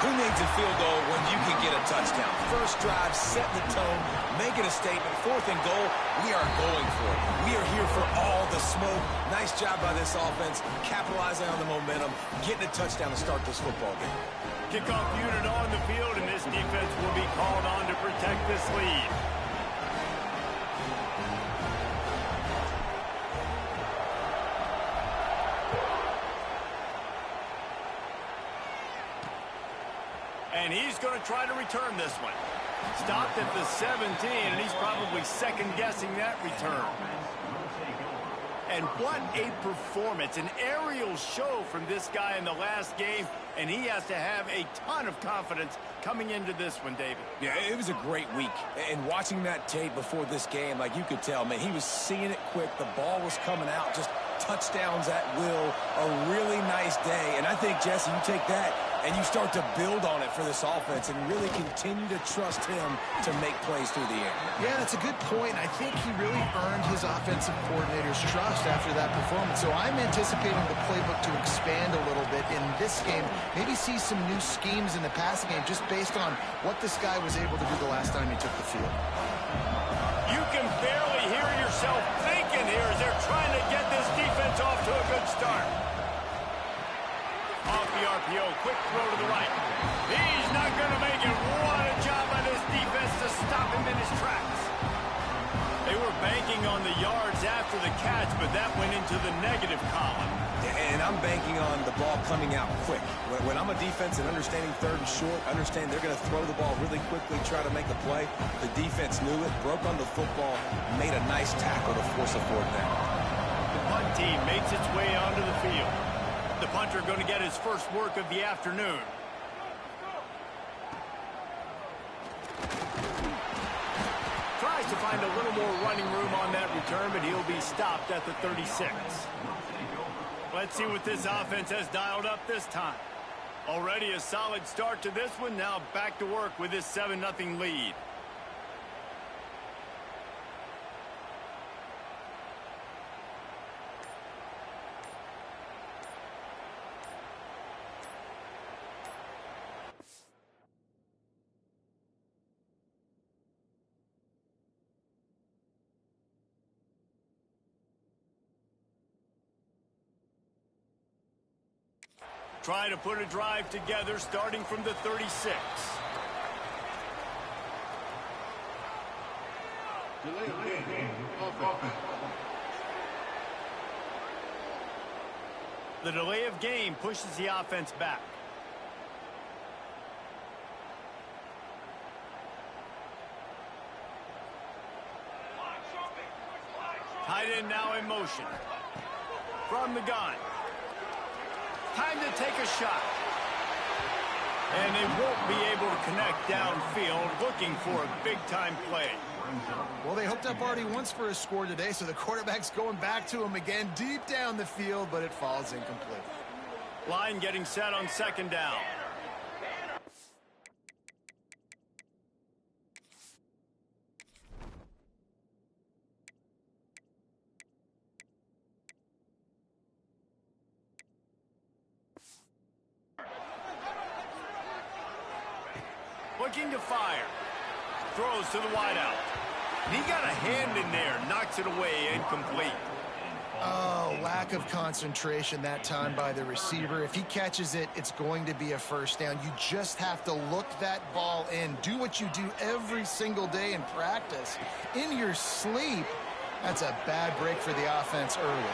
Who needs a field goal when you can get a touchdown? First drive, setting the tone, making a statement. 4th and goal, we are going for it. We are here for all the smoke. Nice job by this offense, capitalizing on the momentum, getting a touchdown to start this football game. Kickoff unit on the field, and this defense will be called on to protect this lead. And he's going to try to return this one. Stopped at the 17, and he's probably second-guessing that return. And what a performance, an aerial show from this guy in the last game, and he has to have a ton of confidence coming into this one, David. Yeah, it was a great week. And watching that tape before this game, like you could tell, man, he was seeing it quick. The ball was coming out, just touchdowns at will. A really nice day. And I think, Jesse, you take that and you start to build on it for this offense and really continue to trust him to make plays through the air. Yeah, that's a good point. I think he really earned his offensive coordinator's trust after that performance. So I'm anticipating the playbook to expand a little bit in this game. Maybe see some new schemes in the passing game just based on what this guy was able to do the last time he took the field. You can barely hear yourself thinking here as they're trying to get this defense off to a good start. Off the RPO, quick throw to the right. He's not going to make it. What a job by this defense to stop him in his tracks. They were banking on the yards after the catch, but that went into the negative column. And I'm banking on the ball coming out quick. When I'm a defense and understanding 3rd and short, understand they're going to throw the ball really quickly, try to make a play. The defense knew it, broke on the football, made a nice tackle to force a 4th down. The punt team makes its way onto the field. The punter going to get his first work of the afternoon. Tries to find a little more running room on that return, but he'll be stopped at the 36. Let's see what this offense has dialed up this time. Already a solid start to this one. Now back to work with this 7-0 lead. Try to put a drive together starting from the 36. The delay of game pushes the offense back. Tight end now in motion. From the gun. Time to take a shot. And they won't be able to connect downfield, looking for a big-time play. Well, they hooked up already once for a score today, so the quarterback's going back to him again deep down the field, but it falls incomplete. Line getting set on 2nd down. Looking to fire. Throws to the wideout. He got a hand in there. Knocks it away. Incomplete. Oh, lack of concentration that time by the receiver. If he catches it, it's going to be a first down. You just have to look that ball in. Do what you do every single day in practice. In your sleep, that's a bad break for the offense early.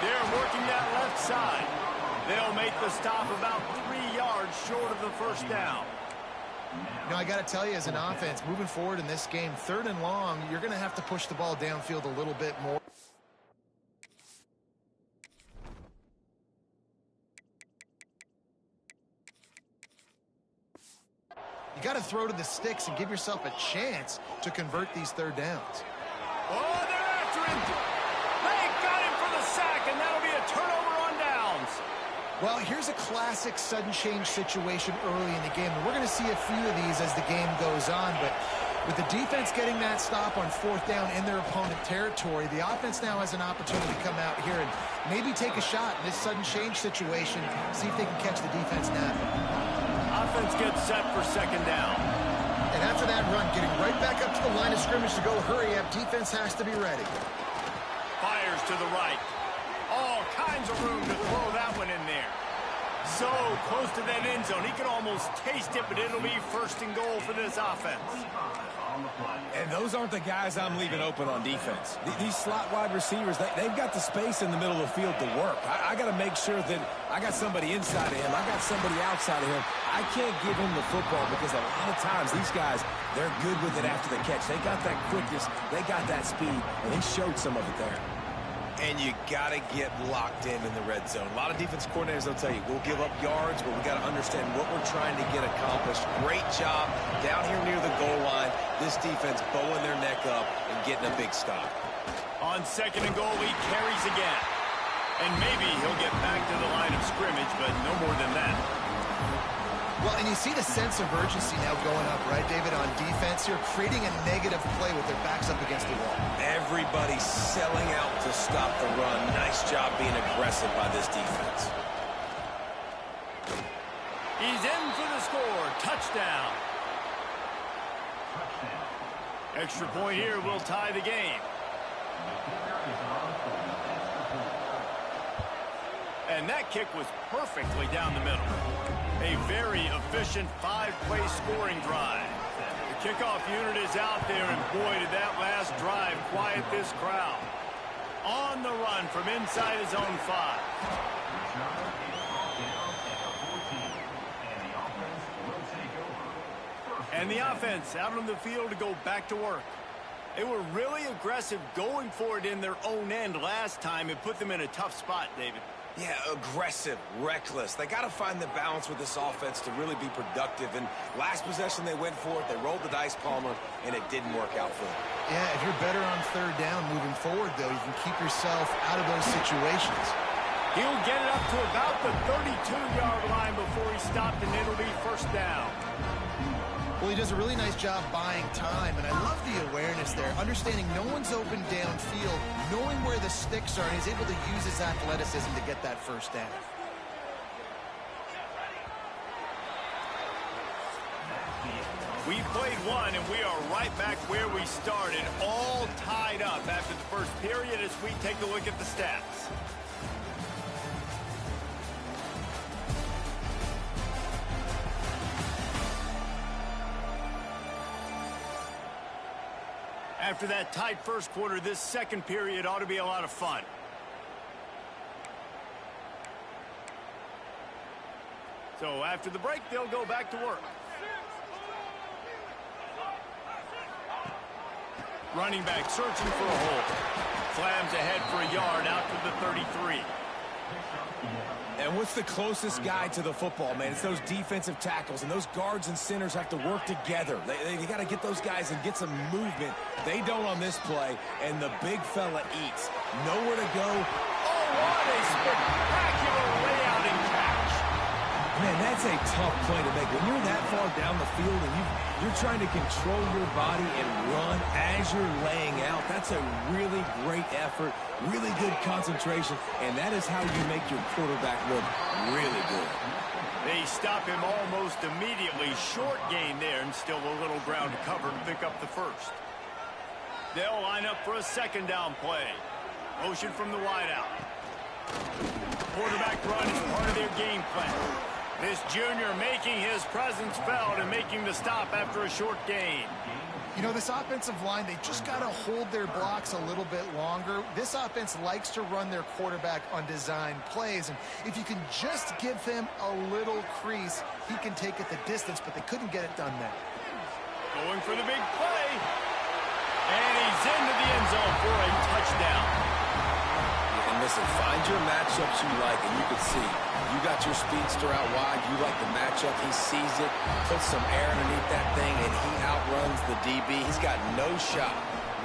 They're working that left side. They'll make the stop about 3 yards short of the first down. You know, I got to tell you, as an offense, moving forward in this game, 3rd and long, you're going to have to push the ball downfield a little bit more. You got to throw to the sticks and give yourself a chance to convert these 3rd downs. Oh, they're after him. They got him for the sack, and that'll be a turnover on downs. Well, here's a classic sudden change situation early in the game, and we're going to see a few of these as the game goes on, but With the defense getting that stop on 4th down in their opponent territory, the offense now has an opportunity to come out here and maybe take a shot in this sudden change situation, see if they can catch the defense napping. Offense gets set for 2nd down. And after that run, getting right back up to the line of scrimmage to go hurry up, defense has to be ready. Fires to the right. All kinds of room to throw that one in there. So close to that end zone. He can almost taste it, but it'll be 1st and goal for this offense. And those aren't the guys I'm leaving open on defense. These slot wide receivers, they've got the space in the middle of the field to work. I got to make sure that I got somebody inside of him. I got somebody outside of him. I can't give him the football because a lot of times these guys, they're good with it after the catch. They got that quickness. They got that speed, and he showed some of it there. And you got to get locked in the red zone. A lot of defense coordinators will tell you, we'll give up yards, but we got to understand what we're trying to get accomplished. Great job down here near the goal line. This defense bowing their neck up and getting a big stop. On 2nd and goal, he carries again. And maybe he'll get back to the line of scrimmage, but no more than that. Well, and you see the sense of urgency now going up, right, David, on defense here, creating a negative play with their backs up against the wall. Everybody's selling out to stop the run. Nice job being aggressive by this defense. He's in for the score. Touchdown. Extra point here will tie the game. And that kick was perfectly down the middle. A very efficient 5-play scoring drive. The kickoff unit is out there, and boy, did that last drive quiet this crowd. On the run from inside his own 5. And the offense out on the field to go back to work. They were really aggressive going for it in their own end last time. It put them in a tough spot, David. Yeah, aggressive, reckless. They got to find the balance with this offense to really be productive. And last possession, they went for it. They rolled the dice, Palmer, and it didn't work out for them. Yeah, if you're better on 3rd down moving forward, though, you can keep yourself out of those situations. He'll get it up to about the 32-yard line before he stopped, and it'll be 1st down. Well, he does a really nice job buying time, and I love the awareness there, understanding no one's open downfield, knowing where the sticks are, and he's able to use his athleticism to get that 1st down. We played one, and we are right back where we started, all tied up after the first period as we take a look at the stats. After that tight first quarter, this 2nd period ought to be a lot of fun. So after the break, they'll go back to work. Running back searching for a hole. Slams ahead for a yard out to the 33. And what's the closest guy to the football, man? It's those defensive tackles, and those guards and centers have to work together. They got to get those guys and get some movement. They don't on this play, and the big fella eats. Nowhere to go. Oh, what a spectacular layout and catch. Man, that's a tough play to make. When you're that far down the field and you're trying to control your body and run as you're laying out, that's a really great effort, really good concentration, and that is how you make your quarterback look really good. They stop him almost immediately. Short gain there, and still a little ground to cover to pick up the 1st. They'll line up for a 2nd down play. Motion from the wideout. Quarterback run is part of their game plan. This junior making his presence felt and making the stop after a short gain. You know, this offensive line, they just got to hold their blocks a little bit longer. This offense likes to run their quarterback on design plays, and if you can just give him a little crease, he can take it the distance, but they couldn't get it done there. Going for the big play. And he's into the end zone for a touchdown. And listen, find your matchups you like, and you can see you got your speedster out wide. You like the matchup. He sees it, puts some air underneath that thing, and he outruns the DB. He's got no shot.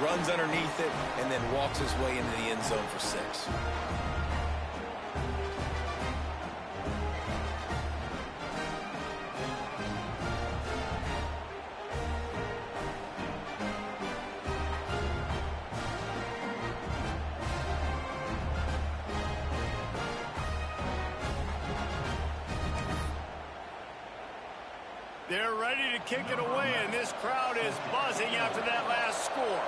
Runs underneath it, and then walks his way into the end zone for 6. They're ready to kick it away, and this crowd is buzzing after that last score.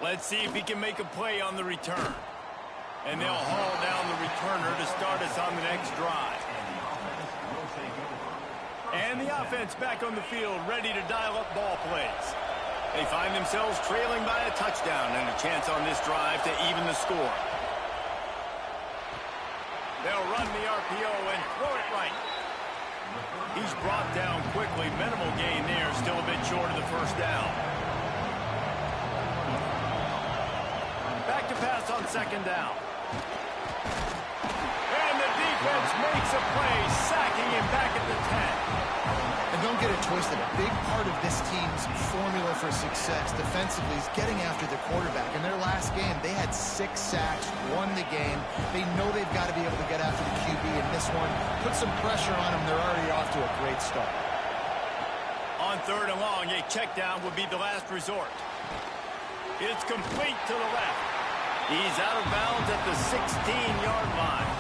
Let's see if he can make a play on the return. And they'll haul down the returner to start us on the next drive. And the offense back on the field, ready to dial up ball plays. They find themselves trailing by a touchdown and a chance on this drive to even the score. They'll run the RPO and throw it right. He's brought down quickly. Minimal gain there, still a bit short of the first down. Back to pass on second down. And the defense makes a play, sacking him back at the 10. And don't get it twisted. A big part of this team's formula for success defensively is getting after the quarterback. In their last game, they had 6 sacks, won the game. They know they've got to be able to get after the QB in this one. Put some pressure on them. They're already off to a great start. On third and long, a check down would be the last resort. It's complete to the left. He's out of bounds at the 16-yard line.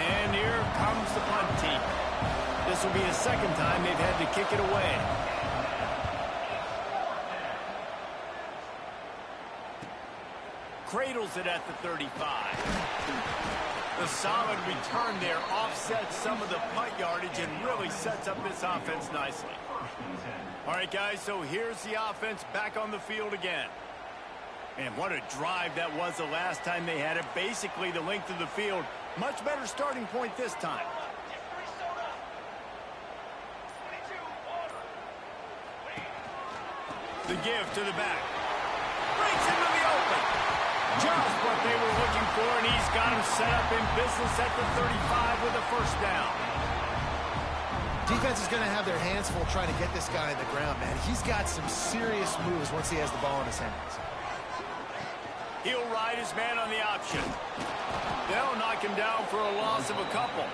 And here comes the punt team. This will be the second time they've had to kick it away. Cradles it at the 35. The solid return there offsets some of the punt yardage and really sets up this offense nicely. All right, guys, so here's the offense back on the field again. And what a drive that was the last time they had it. Basically the length of the field. Much better starting point this time. The give to the back. Breaks into the open. Just what they were looking for, and he's got him set up in business at the 35 with a first down. Defense is going to have their hands full trying to get this guy on the ground, man. He's got some serious moves once he has the ball in his hands. He'll ride his man on the option. They'll knock him down for a loss of a couple.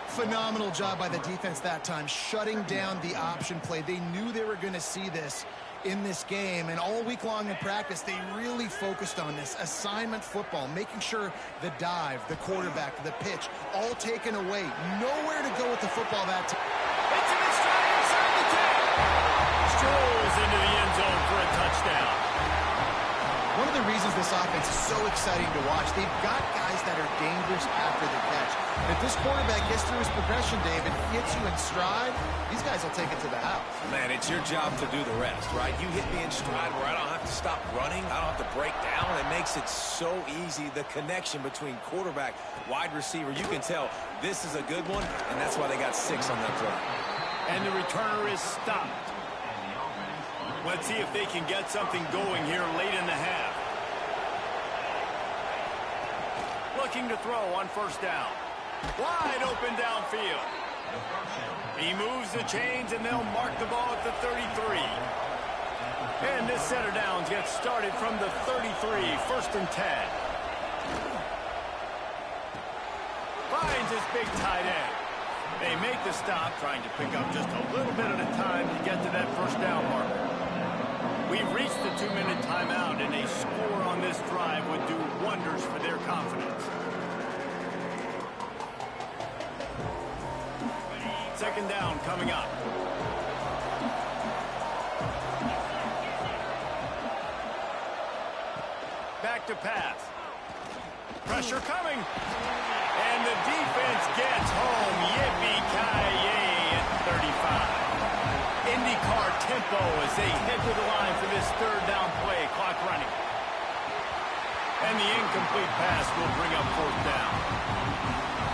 Phenomenal job by the defense that time, shutting down the option play. They knew they were going to see this in this game, and all week long in practice, they really focused on this assignment football, making sure the dive, the quarterback, the pitch, all taken away. Nowhere to go with the football that time. It's in his stride inside the 10. Strolls into the end zone for a touchdown. One of the reasons this offense is so exciting to watch, they've got guys that are dangerous after the catch. And if this quarterback gets through his progression, David, gets you in stride, these guys will take it to the house. Man, it's your job to do the rest, right? You hit me in stride where I don't have to stop running. I don't have to break down. It makes it so easy, the connection between quarterback, wide receiver. You can tell this is a good one, and that's why they got 6 on that drive. And the returner is stopped. Let's see if they can get something going here late in the half. Looking to throw on first down. Wide open downfield. He moves the chains, and they'll mark the ball at the 33. And this set of downs gets started from the 33, first and 10. Finds his big tight end. They make the stop, trying to pick up just a little bit at a time to get to that first down marker. We've reached the 2-minute timeout, and a score on this drive would do wonders for their confidence. Second down coming up. Back to pass. Pressure coming. And the defense gets home. Yippee-ki-yay at 35. IndyCar tempo as they head to the line for this third down play. Clock running. And the incomplete pass will bring up fourth down.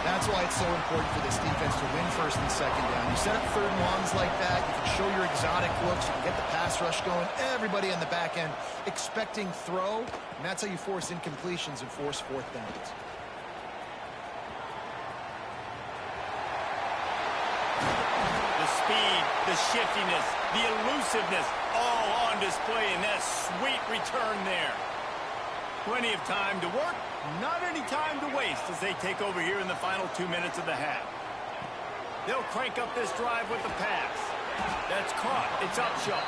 That's why it's so important for this defense to win first and second down. You set up third and longs like that, you can show your exotic looks, you can get the pass rush going, everybody on the back end expecting throw, and that's how you force incompletions and force fourth downs. The speed, the shiftiness, the elusiveness, all on display in that sweet return there. Plenty of time to work, not any time to waste as they take over here in the final 2 minutes of the half. They'll crank up this drive with the pass. That's caught. It's Upshaw.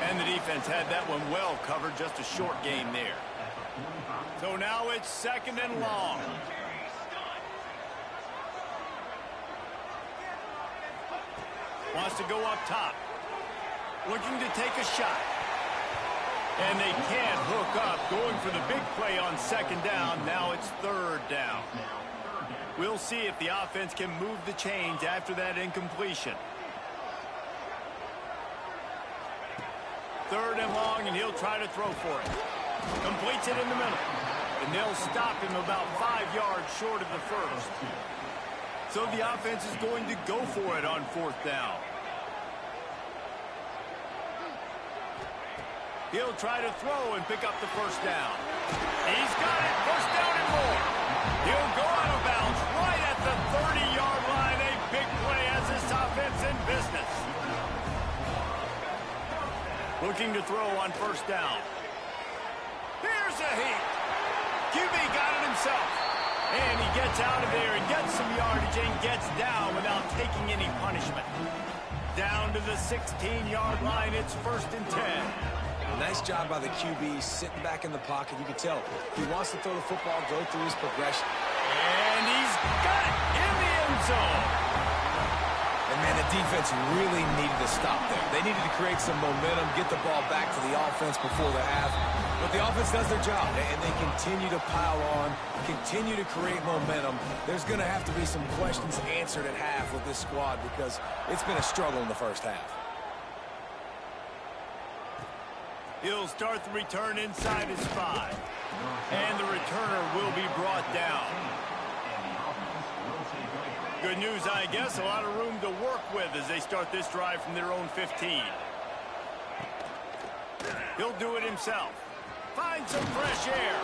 And the defense had that one well covered, just a short gain there. So now it's 2nd and long. Wants to go up top. Looking to take a shot. And they can't hook up. Going for the big play on 2nd down. Now it's 3rd down. We'll see if the offense can move the chains after that incompletion. 3rd and long, and he'll try to throw for it. Completes it in the middle. And they'll stop him about 5 yards short of the 1st. So the offense is going to go for it on 4th down. He'll try to throw and pick up the 1st down. He's got it. 1st down and more. He'll go out of bounds right at the 30-yard line. A big play as this offense in business. Looking to throw on 1st down. Here's a heat. QB got it himself. And he gets out of there and gets some yardage and gets down without taking any punishment. Down to the 16-yard line. It's 1st and 10. Nice job by the QB sitting back in the pocket. You can tell he wants to throw the football, go through his progression. And he's got it in the end zone. And, man, the defense really needed to stop there. They needed to create some momentum, get the ball back to the offense before the half. But the offense does their job, and they continue to pile on, continue to create momentum. There's going to have to be some questions answered at half with this squad because it's been a struggle in the 1st half. He'll start the return inside his 5. And the returner will be brought down. Good news, I guess. A lot of room to work with as they start this drive from their own 15. He'll do it himself. Find some fresh air.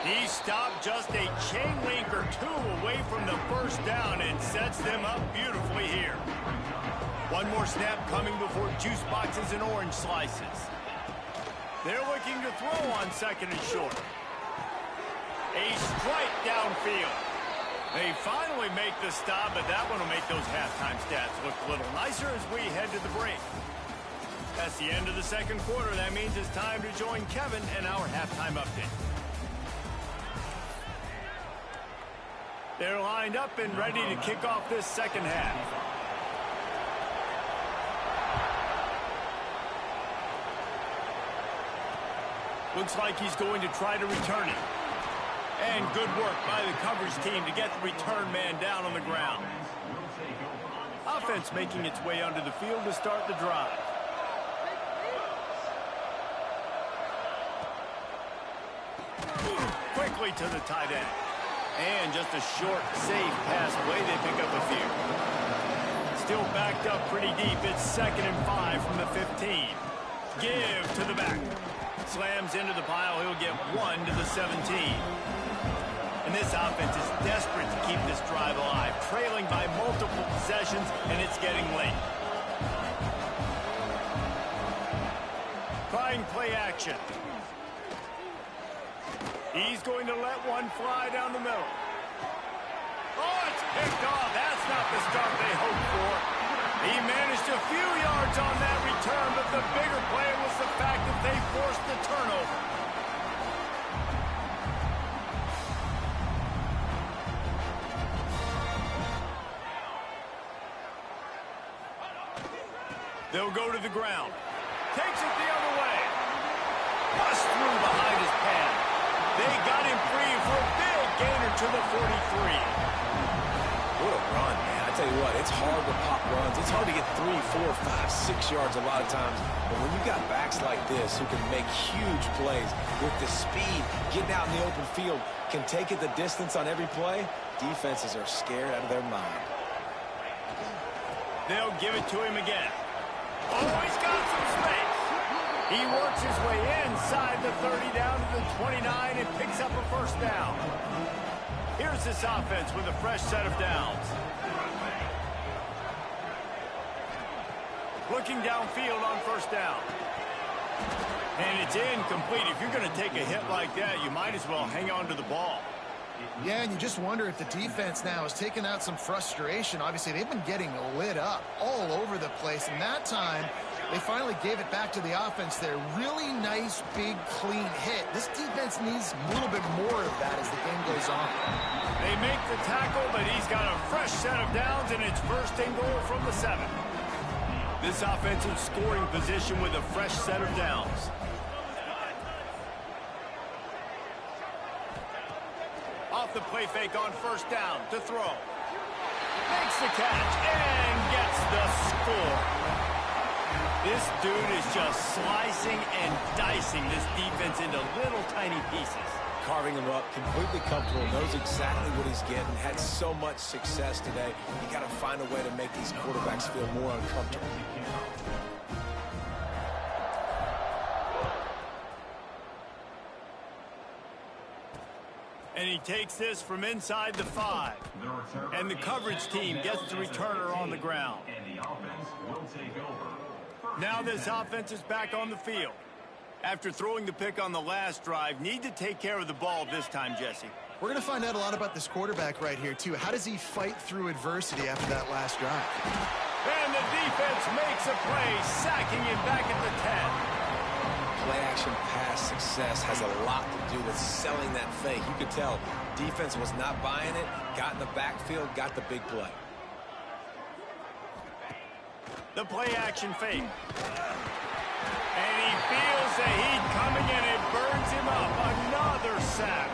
He stopped just a chain link or 2 away from the 1st down and sets them up beautifully here. One more snap coming before juice boxes and orange slices. They're looking to throw on 2nd and short. A strike downfield. They finally make the stop, but that one will make those halftime stats look a little nicer as we head to the break. That's the end of the 2nd quarter. That means it's time to join Kevin and our halftime update. They're lined up and ready to kick off this 2nd half. Looks like he's going to try to return it. And good work by the coverage team to get the return man down on the ground. Offense making its way onto the field to start the drive. Quickly to the tight end. And just a short, safe pass play. They pick up a few. Still backed up pretty deep. It's 2nd and 5 from the 15. Give to the back. Slams into the pile. He'll get 1 to the 17. And this offense is desperate to keep this drive alive. Trailing by multiple possessions, and it's getting late. Trying play action. He's going to let one fly down the middle. Oh, it's picked off. That's not the start they hoped for. He managed a few yards on that return, but the bigger play was the fact that they forced the turnover. They'll go to the ground. Takes it the other way. Bust through behind his pad. They got him free for a big gainer to the 43. What a run, man. I tell you what, it's hard to pop runs. It's hard to get 3, 4, 5, 6 yards a lot of times. But when you've got backs like this who can make huge plays with the speed, getting out in the open field, can take it the distance on every play, defenses are scared out of their mind. They'll give it to him again. Oh, he's got some space. He works his way inside the 30 down to the 29 and picks up a 1st down. Here's this offense with a fresh set of downs. Looking downfield on 1st down. And it's incomplete. If you're going to take a hit like that, you might as well hang on to the ball. Yeah, and you just wonder if the defense now has taken out some frustration. Obviously, they've been getting lit up all over the place, and that time They finally gave it back to the offense there. Really nice, big, clean hit. This defense needs a little bit more of that as the game goes on. They make the tackle, but he's got a fresh set of downs, and it's first and goal from the 7. This offensive scoring position with a fresh set of downs. Off the play fake on first down to throw. Makes the catch and gets the score. This dude is just slicing and dicing this defense into little tiny pieces. Carving him up, completely comfortable, knows exactly what he's getting, had so much success today. You got to find a way to make these quarterbacks feel more uncomfortable. And he takes this from inside the 5. And the coverage team gets the returner on the ground. Now this offense is back on the field. After throwing the pick on the last drive, need to take care of the ball this time, Jesse. We're going to find out a lot about this quarterback right here, too. How does he fight through adversity after that last drive? And the defense makes a play, sacking him back at the 10. Play-action pass success has a lot to do with selling that fake. You could tell defense was not buying it, got in the backfield, got the big play. The play-action fake. And he feels the heat coming, and it burns him up. Another sack.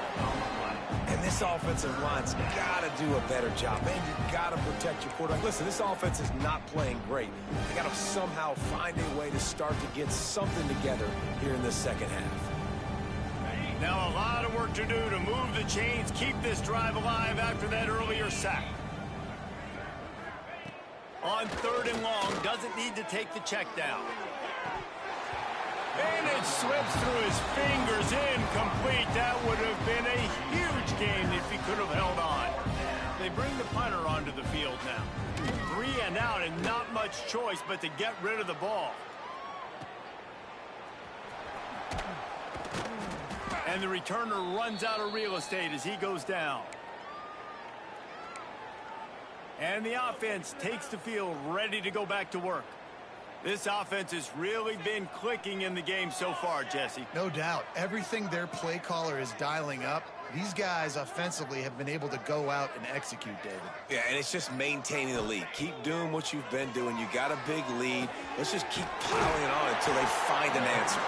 And this offensive line's got to do a better job. Man, you got to protect your quarterback. Listen, this offense is not playing great. They got to somehow find a way to start to get something together here in this second half. Now a lot of work to do to move the chains, keep this drive alive after that earlier sack. On 3rd and long, doesn't need to take the check down. And it slips through his fingers, incomplete. That would have been a huge gain if he could have held on. They bring the punter onto the field now. 3 and out, and not much choice but to get rid of the ball. And the returner runs out of real estate as he goes down. And the offense takes the field, ready to go back to work. This offense has really been clicking in the game so far, Jesse. No doubt. Everything their play caller is dialing up, these guys offensively have been able to go out and execute, David. Yeah, and it's just maintaining the lead. Keep doing what you've been doing. You got a big lead. Let's just keep piling it on until they find an answer.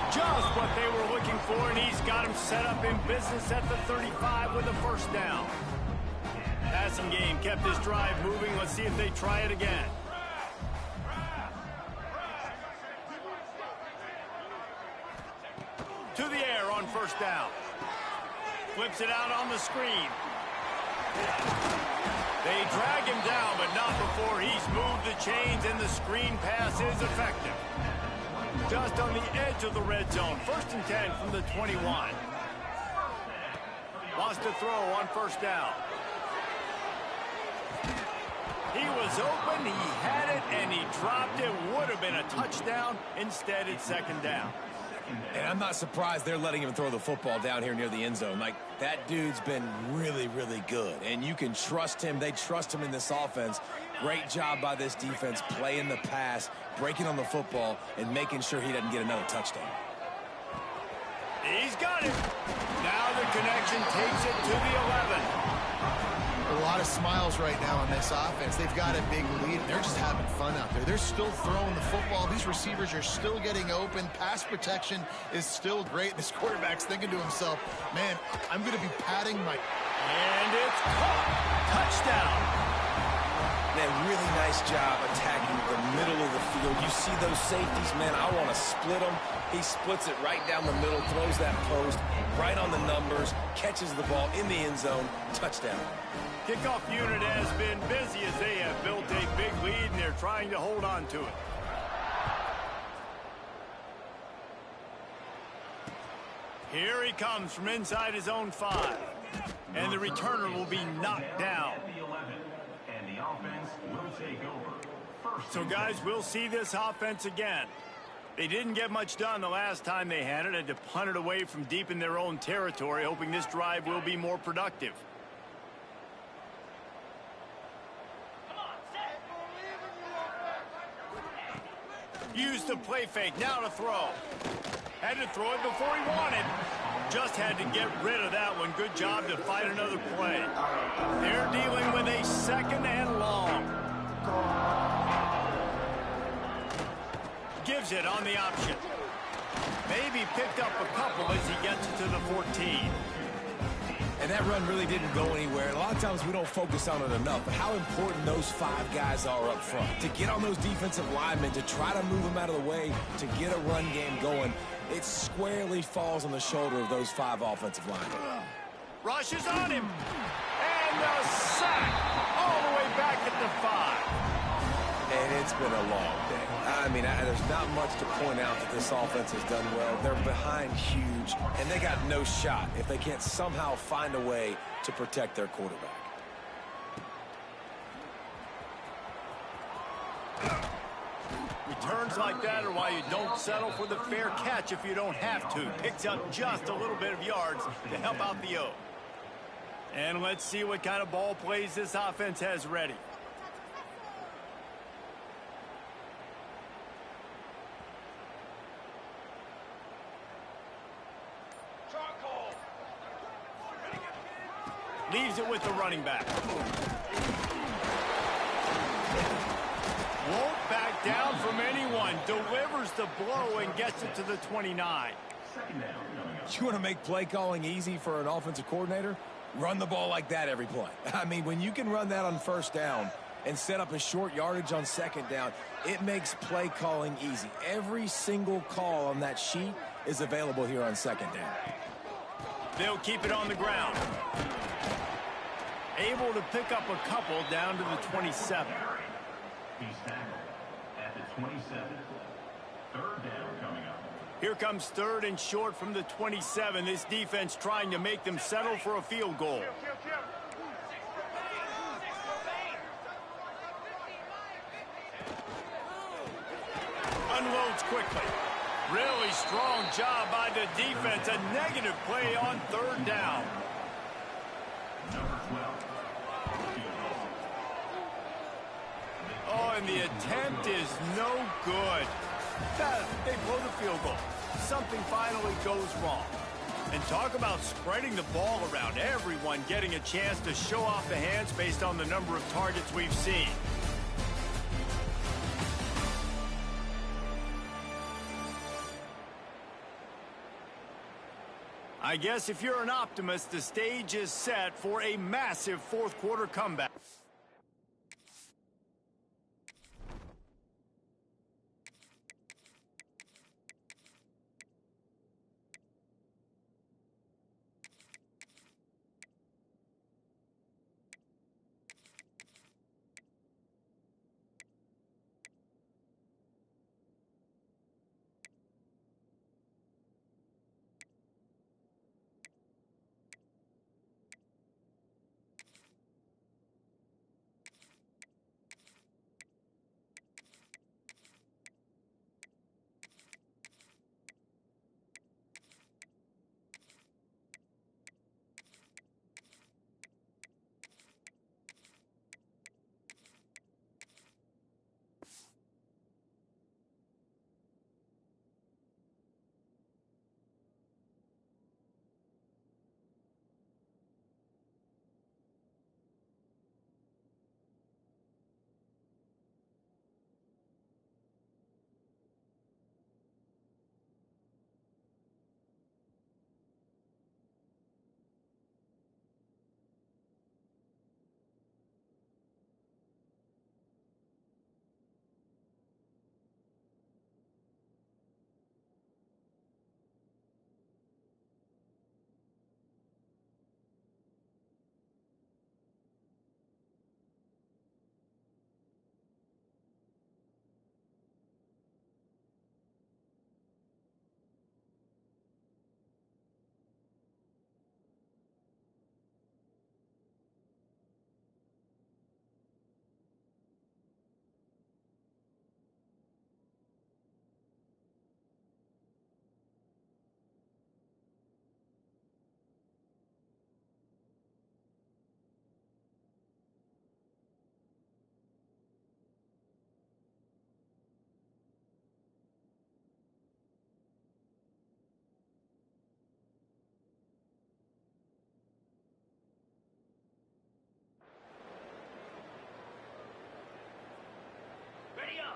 Just what they were looking for, and he's got him set up in business at the 35 with a first down. Passing game kept this drive moving. Let's see if they try it again. To the air on first down. Flips it out on the screen. They drag him down, but not before he's moved the chains, and the screen pass is effective. Just on the edge of the red zone. 1st and 10 from the 21. Lost a throw on first down. He was open, he had it, and he dropped it. Would have been a touchdown. Instead, it's 2nd down. And I'm not surprised they're letting him throw the football down here near the end zone. Like, that dude's been really, really good. And you can trust him. They trust him in this offense. Great job by this defense playing the pass, breaking on the football, and making sure he doesn't get another touchdown. He's got it. Now the connection takes it to the 11. A lot of smiles right now on this offense. They've got a big lead, and they're just having fun out there. They're still throwing the football. These receivers are still getting open. Pass protection is still great. This quarterback's thinking to himself, man, I'm going to be patting my... And it's caught. Touchdown. Man, really nice job attacking the middle of the field. You see those safeties, man, I want to split them. He splits it right down the middle, throws that post, right on the numbers, catches the ball in the end zone. Touchdown. Kickoff unit has been busy as they have built a big lead, and they're trying to hold on to it. Here he comes from inside his own 5. And the returner will be knocked down. So, guys, we'll see this offense again. They didn't get much done the last time they had it. Had to punt it away from deep in their own territory, hoping this drive will be more productive. Used the play fake, now to throw. Had to throw it before he wanted. Just had to get rid of that one. Good job to fight another play. They're dealing with a 2nd and long. Gives it on the option. Maybe picked up a couple as he gets it to the 14. And that run really didn't go anywhere. And a lot of times we don't focus on it enough, but how important those 5 guys are up front. To get on those defensive linemen, to try to move them out of the way, to get a run game going, it squarely falls on the shoulder of those 5 offensive linemen. Rushes on him. And a sack all the way back at the 5. And it's been a long day. I mean, there's not much to point out that this offense has done well. They're behind huge, and they got no shot if they can't somehow find a way to protect their quarterback. Returns like that are why you don't settle for the fair catch if you don't have to. Picks up just a little bit of yards to help out the O. And let's see what kind of ball plays this offense has ready. Leaves it with the running back. Won't back down from anyone. Delivers the blow and gets it to the 29. You want to make play calling easy for an offensive coordinator? Run the ball like that every play. I mean, when you can run that on 1st down and set up a short yardage on 2nd down, it makes play calling easy. Every single call on that sheet is available here on 2nd down. They'll keep it on the ground. Able to pick up a couple down to the 27. He's tackled at the 27. 3rd down coming up. Here comes 3rd and short from the 27. This defense trying to make them settle for a field goal. Unloads quickly. Really strong job by the defense. A negative play on 3rd down. Number 12. Oh, and the attempt is no good. They blow the field goal. Something finally goes wrong. And talk about spreading the ball around. Everyone getting a chance to show off the hands based on the number of targets we've seen. I guess if you're an optimist, the stage is set for a massive 4th quarter comeback.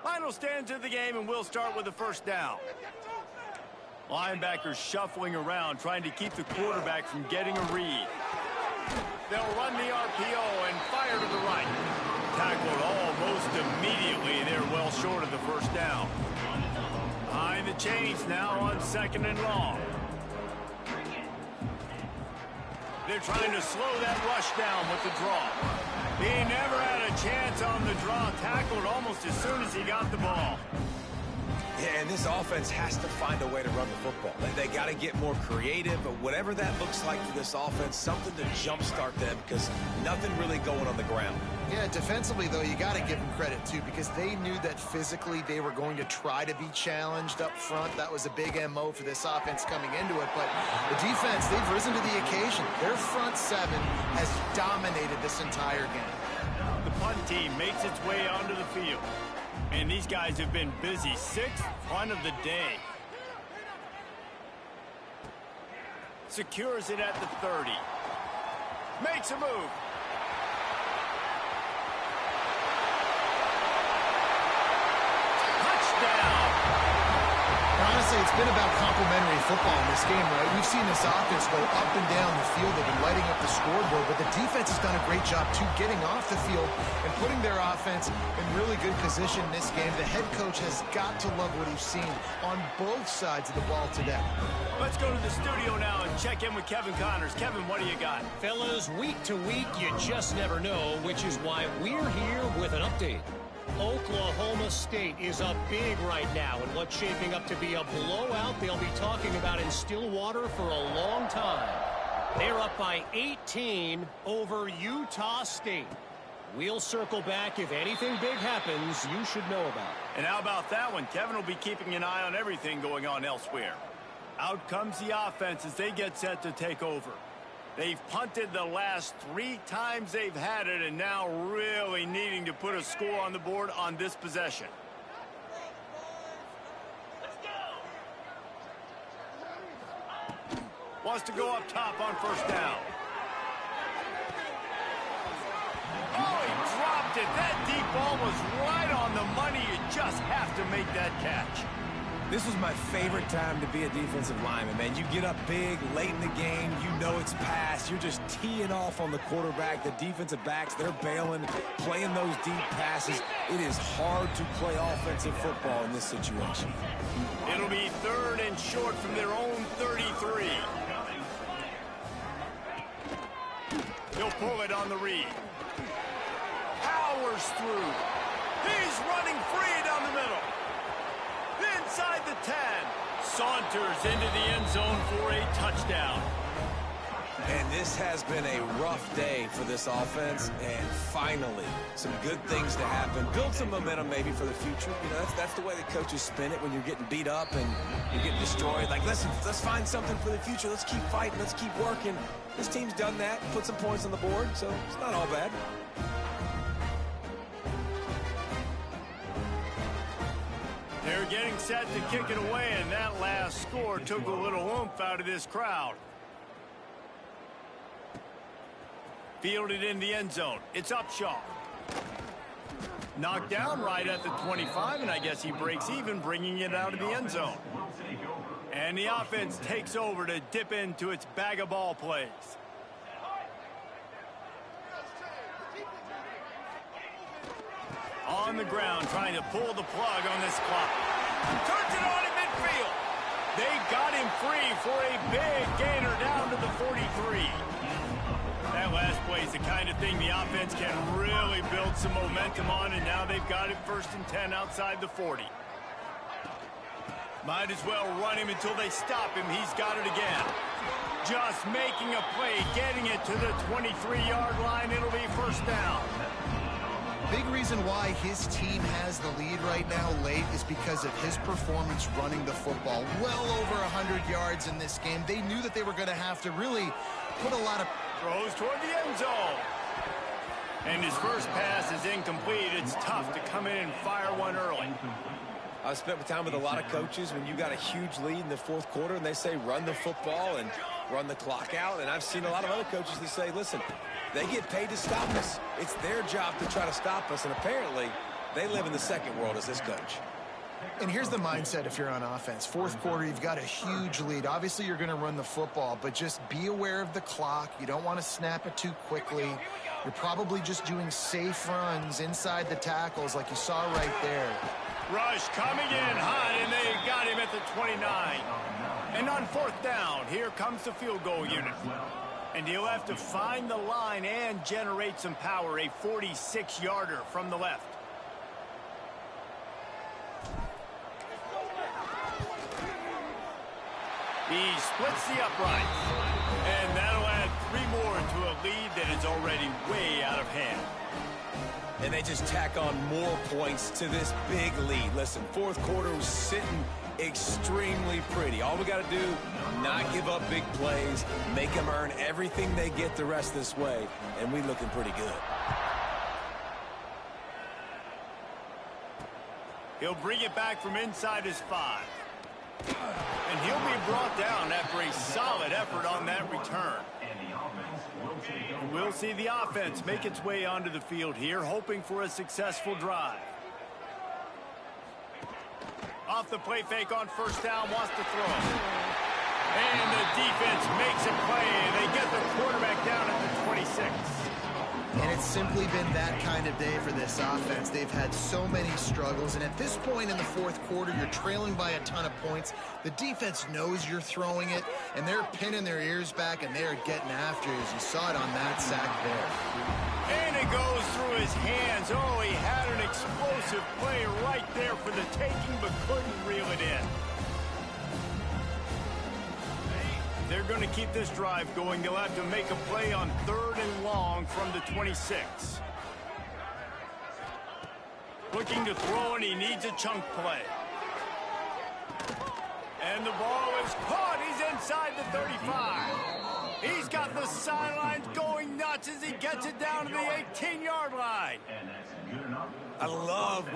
Final stands of the game, and we'll start with the first down. Linebackers shuffling around, trying to keep the quarterback from getting a read. They'll run the RPO and fire to the right. Tackled almost immediately. They're well short of the first down. Behind the chains now on 2nd and long. They're trying to slow that rush down with the draw. He never had a chance on the draw. Tackled almost as soon as he got the ball. Yeah, and this offense has to find a way to run the football. They got to get more creative, but whatever that looks like for this offense, something to jumpstart them because nothing really going on the ground. Yeah, defensively, though, you got to give them credit, too, because they knew that physically they were going to try to be challenged up front. That was a big MO for this offense coming into it. But the defense, they've risen to the occasion. Their front seven has dominated this entire game. The punt team makes its way onto the field. And these guys have been busy. 6th punt of the day. Secures it at the 30. Makes a move. Touchdown. Honestly, it's been about complementary football in this game, right? We've seen this offense go up and down the field. They've been lighting up the scoreboard, but the defense has done a great job, too, getting off the field and putting their offense in really good position in this game. The head coach has got to love what he's seen on both sides of the ball today. Let's go to the studio now and check in with Kevin Connors. Kevin, what do you got? Fellas, week to week, you just never know, which is why we're here with an update. Oklahoma State is up big right now in what's shaping up to be a blowout they'll be talking about in Stillwater for a long time. They're up by 18 over Utah State. We'll circle back if anything big happens you should know about. And how about that one? Kevin will be keeping an eye on everything going on elsewhere. Out comes the offense as they get set to take over. They've punted the last 3 times they've had it, and now really needing to put a score on the board on this possession. Wants to go up top on first down. Oh, he dropped it. That deep ball was right on the money. You just have to make that catch. This was my favorite time to be a defensive lineman, man. You get up big, late in the game, you know it's past. You're just teeing off on the quarterback. The defensive backs, they're bailing, playing those deep passes. It is hard to play offensive football in this situation. It'll be 3rd and short from their own 33. He'll pull it on the read. Powers through. He's running free down the middle. Inside the 10. Saunters into the end zone for a touchdown. And this has been a rough day for this offense, and finally, some good things to happen. Build some momentum maybe for the future. You know, that's the way the coaches spin it when you're getting beat up and you're getting destroyed. Like, listen, let's find something for the future. Let's keep fighting. Let's keep working. This team's done that, put some points on the board, so it's not all bad. They're getting set to kick it away, and that last score took a little oomph out of this crowd. Fielded in the end zone. It's Upshaw. Knocked down right at the 25, and I guess he breaks even, bringing it out of the end zone. And the offense takes over to dip into its bag of ball plays. On the ground, trying to pull the plug on this clock. Turns it on at midfield. They got him free for a big gainer down to the 43. That last play is the kind of thing the offense can really build some momentum on, and now they've got it 1st and 10 outside the 40. Might as well run him until they stop him. He's got it again. Just making a play, getting it to the 23-yard line. It'll be 1st down. Big reason why his team has the lead right now late is because of his performance running the football. Well over 100 yards in this game. They knew that they were going to have to really put a lot of... Throws toward the end zone. And his first pass is incomplete. It's tough to come in and fire one early. I've spent time with a lot of coaches when you got a huge lead in the 4th quarter and they say run the football and run the clock out. And I've seen a lot of other coaches that say, listen, they get paid to stop us. It's their job to try to stop us. And apparently, They live in the second world as this coach. And here's the mindset if you're on offense. Fourth quarter, you've got a huge lead. Obviously, you're going to run the football, but just be aware of the clock. You don't want to snap it too quickly. You're probably just doing safe runs inside the tackles like you saw right there. Rush coming in hot, and they got him at the 29. And on fourth down, here comes the field goal unit. And he'll have to find the line and generate some power, a 46-yarder from the left. He splits the uprights, and that'll add 3 more to a lead that is already way out of hand. And they just tack on more points to this big lead. Listen, fourth quarter was sitting extremely pretty. All we got to do, not give up big plays, make them earn everything they get the rest this way, and we looking pretty good. He'll bring it back from inside his 5. And he'll be brought down after a solid effort on that return. We'll see the offense make its way onto the field here, hoping for a successful drive. Off the play fake on first down, wants to throw. And the defense makes a play, and they get the quarterback down at the 26. And it's simply been that kind of day for this offense. They've had so many struggles, and at this point in the fourth quarter, you're trailing by a ton of points. The defense knows you're throwing it, and they're pinning their ears back, and they're getting after you, as you saw it on that sack there. And it goes through his hands. Oh, he had an explosive play right there for the taking, but couldn't reel it in. They're going to keep this drive going. They'll have to make a play on 3rd and long from the 26. Looking to throw, and he needs a chunk play. And the ball is caught. He's inside the 35. He's got the sidelines going nuts as he gets it down to the 18-yard line. I love...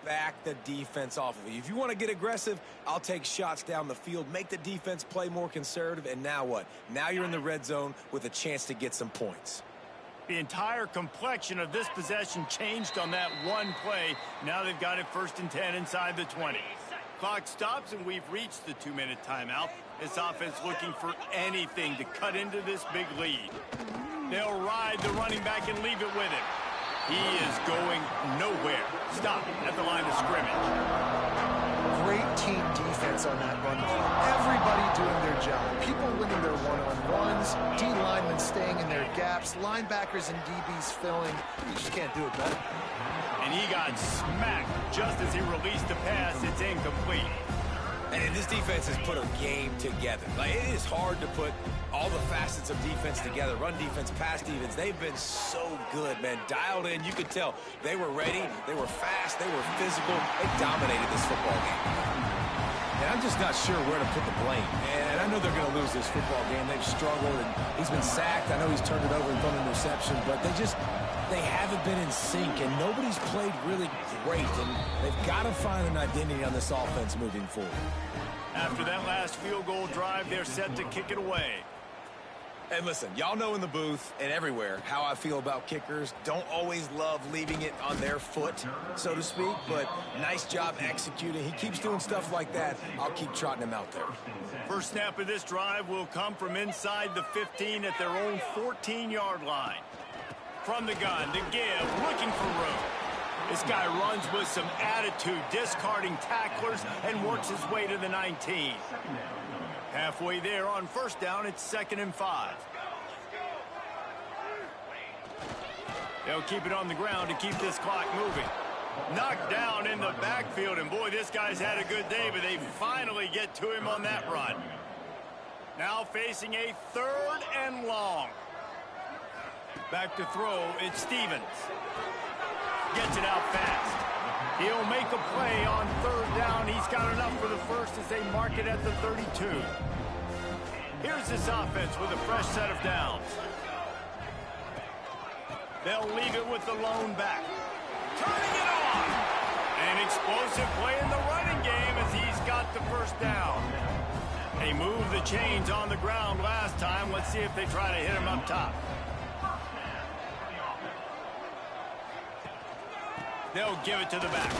back the defense off of you. If you want to get aggressive, I'll take shots down the field, make the defense play more conservative, and now what? Now you're in the red zone with a chance to get some points. The entire complexion of this possession changed on that one play. Now they've got it 1st and 10 inside the 20. Clock stops, and we've reached the 2-minute timeout. This offense looking for anything to cut into this big lead. They'll ride the running back and leave it with him. He is going nowhere. Stop at the line of scrimmage. Great team defense on that run. Everybody doing their job. People winning their one-on-ones, D linemen staying in their gaps, linebackers and DBs filling. You just can't do it better. And he got smacked just as he released the pass. It's incomplete. And this defense has put a game together. Like, it is hard to put all the facets of defense together. Run defense, pass defense. They've been so good, man. Dialed in. You could tell they were ready. They were fast. They were physical. They dominated this football game. And I'm just not sure where to put the blame. And I know they're going to lose this football game. They've struggled, and he's been sacked. I know he's turned it over and thrown an interception, but they haven't been in sync, and nobody's played really great, and they've got to find an identity on this offense moving forward. After that last field goal drive, they're set to kick it away. And listen, y'all know in the booth and everywhere how I feel about kickers. Don't always love leaving it on their foot, so to speak, but nice job executing. He keeps doing stuff like that. I'll keep trotting him out there. First snap of this drive will come from inside the 15 at their own 14-yard line. From the gun, to give, looking for room. This guy runs with some attitude, discarding tacklers, and works his way to the 19. Halfway there on first down, it's 2nd and 5. They'll keep it on the ground to keep this clock moving. Knocked down in the backfield, and boy, this guy's had a good day, but they finally get to him on that run. Now facing a 3rd and long. Back to throw, it's Stevens. Gets it out fast. He'll make a play on 3rd down. He's got enough for the first as they mark it at the 32. Here's this offense with a fresh set of downs. They'll leave it with the lone back. Turning it on. An explosive play in the running game as he's got the first down. They moved the chains on the ground last time. Let's see if they try to hit him up top. They'll give it to the back.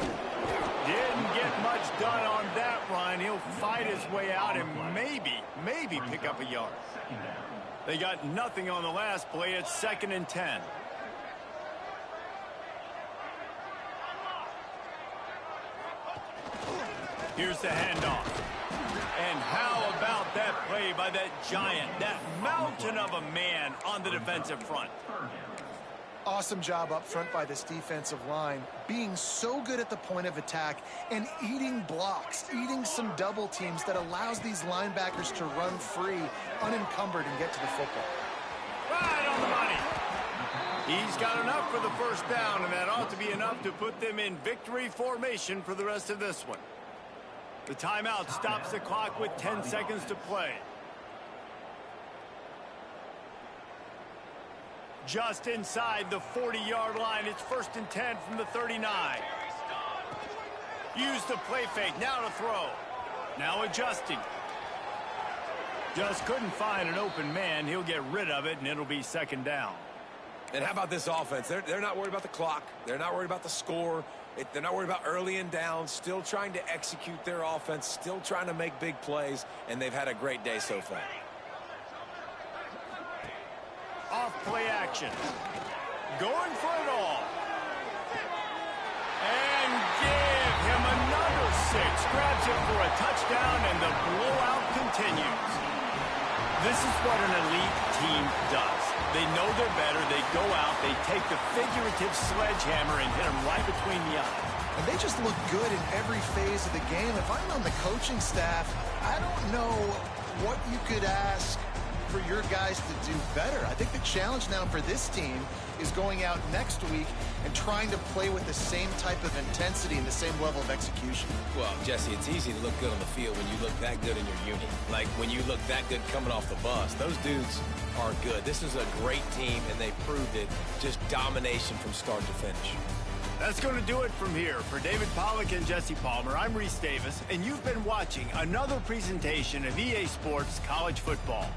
Didn't get much done on that run. He'll fight his way out and maybe pick up a yard. They got nothing on the last play. It's 2nd and 10. Here's the handoff. And how about that play by that giant, that mountain of a man on the defensive front? Awesome job up front by this defensive line, being so good at the point of attack and eating blocks, eating some double teams that allows these linebackers to run free, unencumbered, and get to the football. Right on the money. He's got enough for the first down, and that ought to be enough to put them in victory formation for the rest of this one. The timeout stops the clock with 10 seconds to play. Just inside the 40-yard line. It's 1st and 10 from the 39. Use the play fake. Now to throw. Now adjusting. Just couldn't find an open man. He'll get rid of it, and it'll be 2nd down. And how about this offense? They're not worried about the clock. They're not worried about the score. They're not worried about early and down. Still trying to execute their offense. Still trying to make big plays. And they've had a great day so far. Off play action. Going for it all. And give him another 6. Grabs it for a touchdown, and the blowout continues. This is what an elite team does. They know they're better. They go out. They take the figurative sledgehammer and hit them right between the eyes. And they just look good in every phase of the game. If I'm on the coaching staff, I don't know what you could ask for your guys to do better. I think the challenge now for this team is going out next week and trying to play with the same type of intensity and the same level of execution. Well, Jesse, it's easy to look good on the field when you look that good in your unit. Like when you look that good coming off the bus. Those dudes are good. This is a great team, and they proved it. Just domination from start to finish. That's going to do it from here. For David Pollack and Jesse Palmer, I'm Reese Davis, and you've been watching another presentation of EA Sports College Football.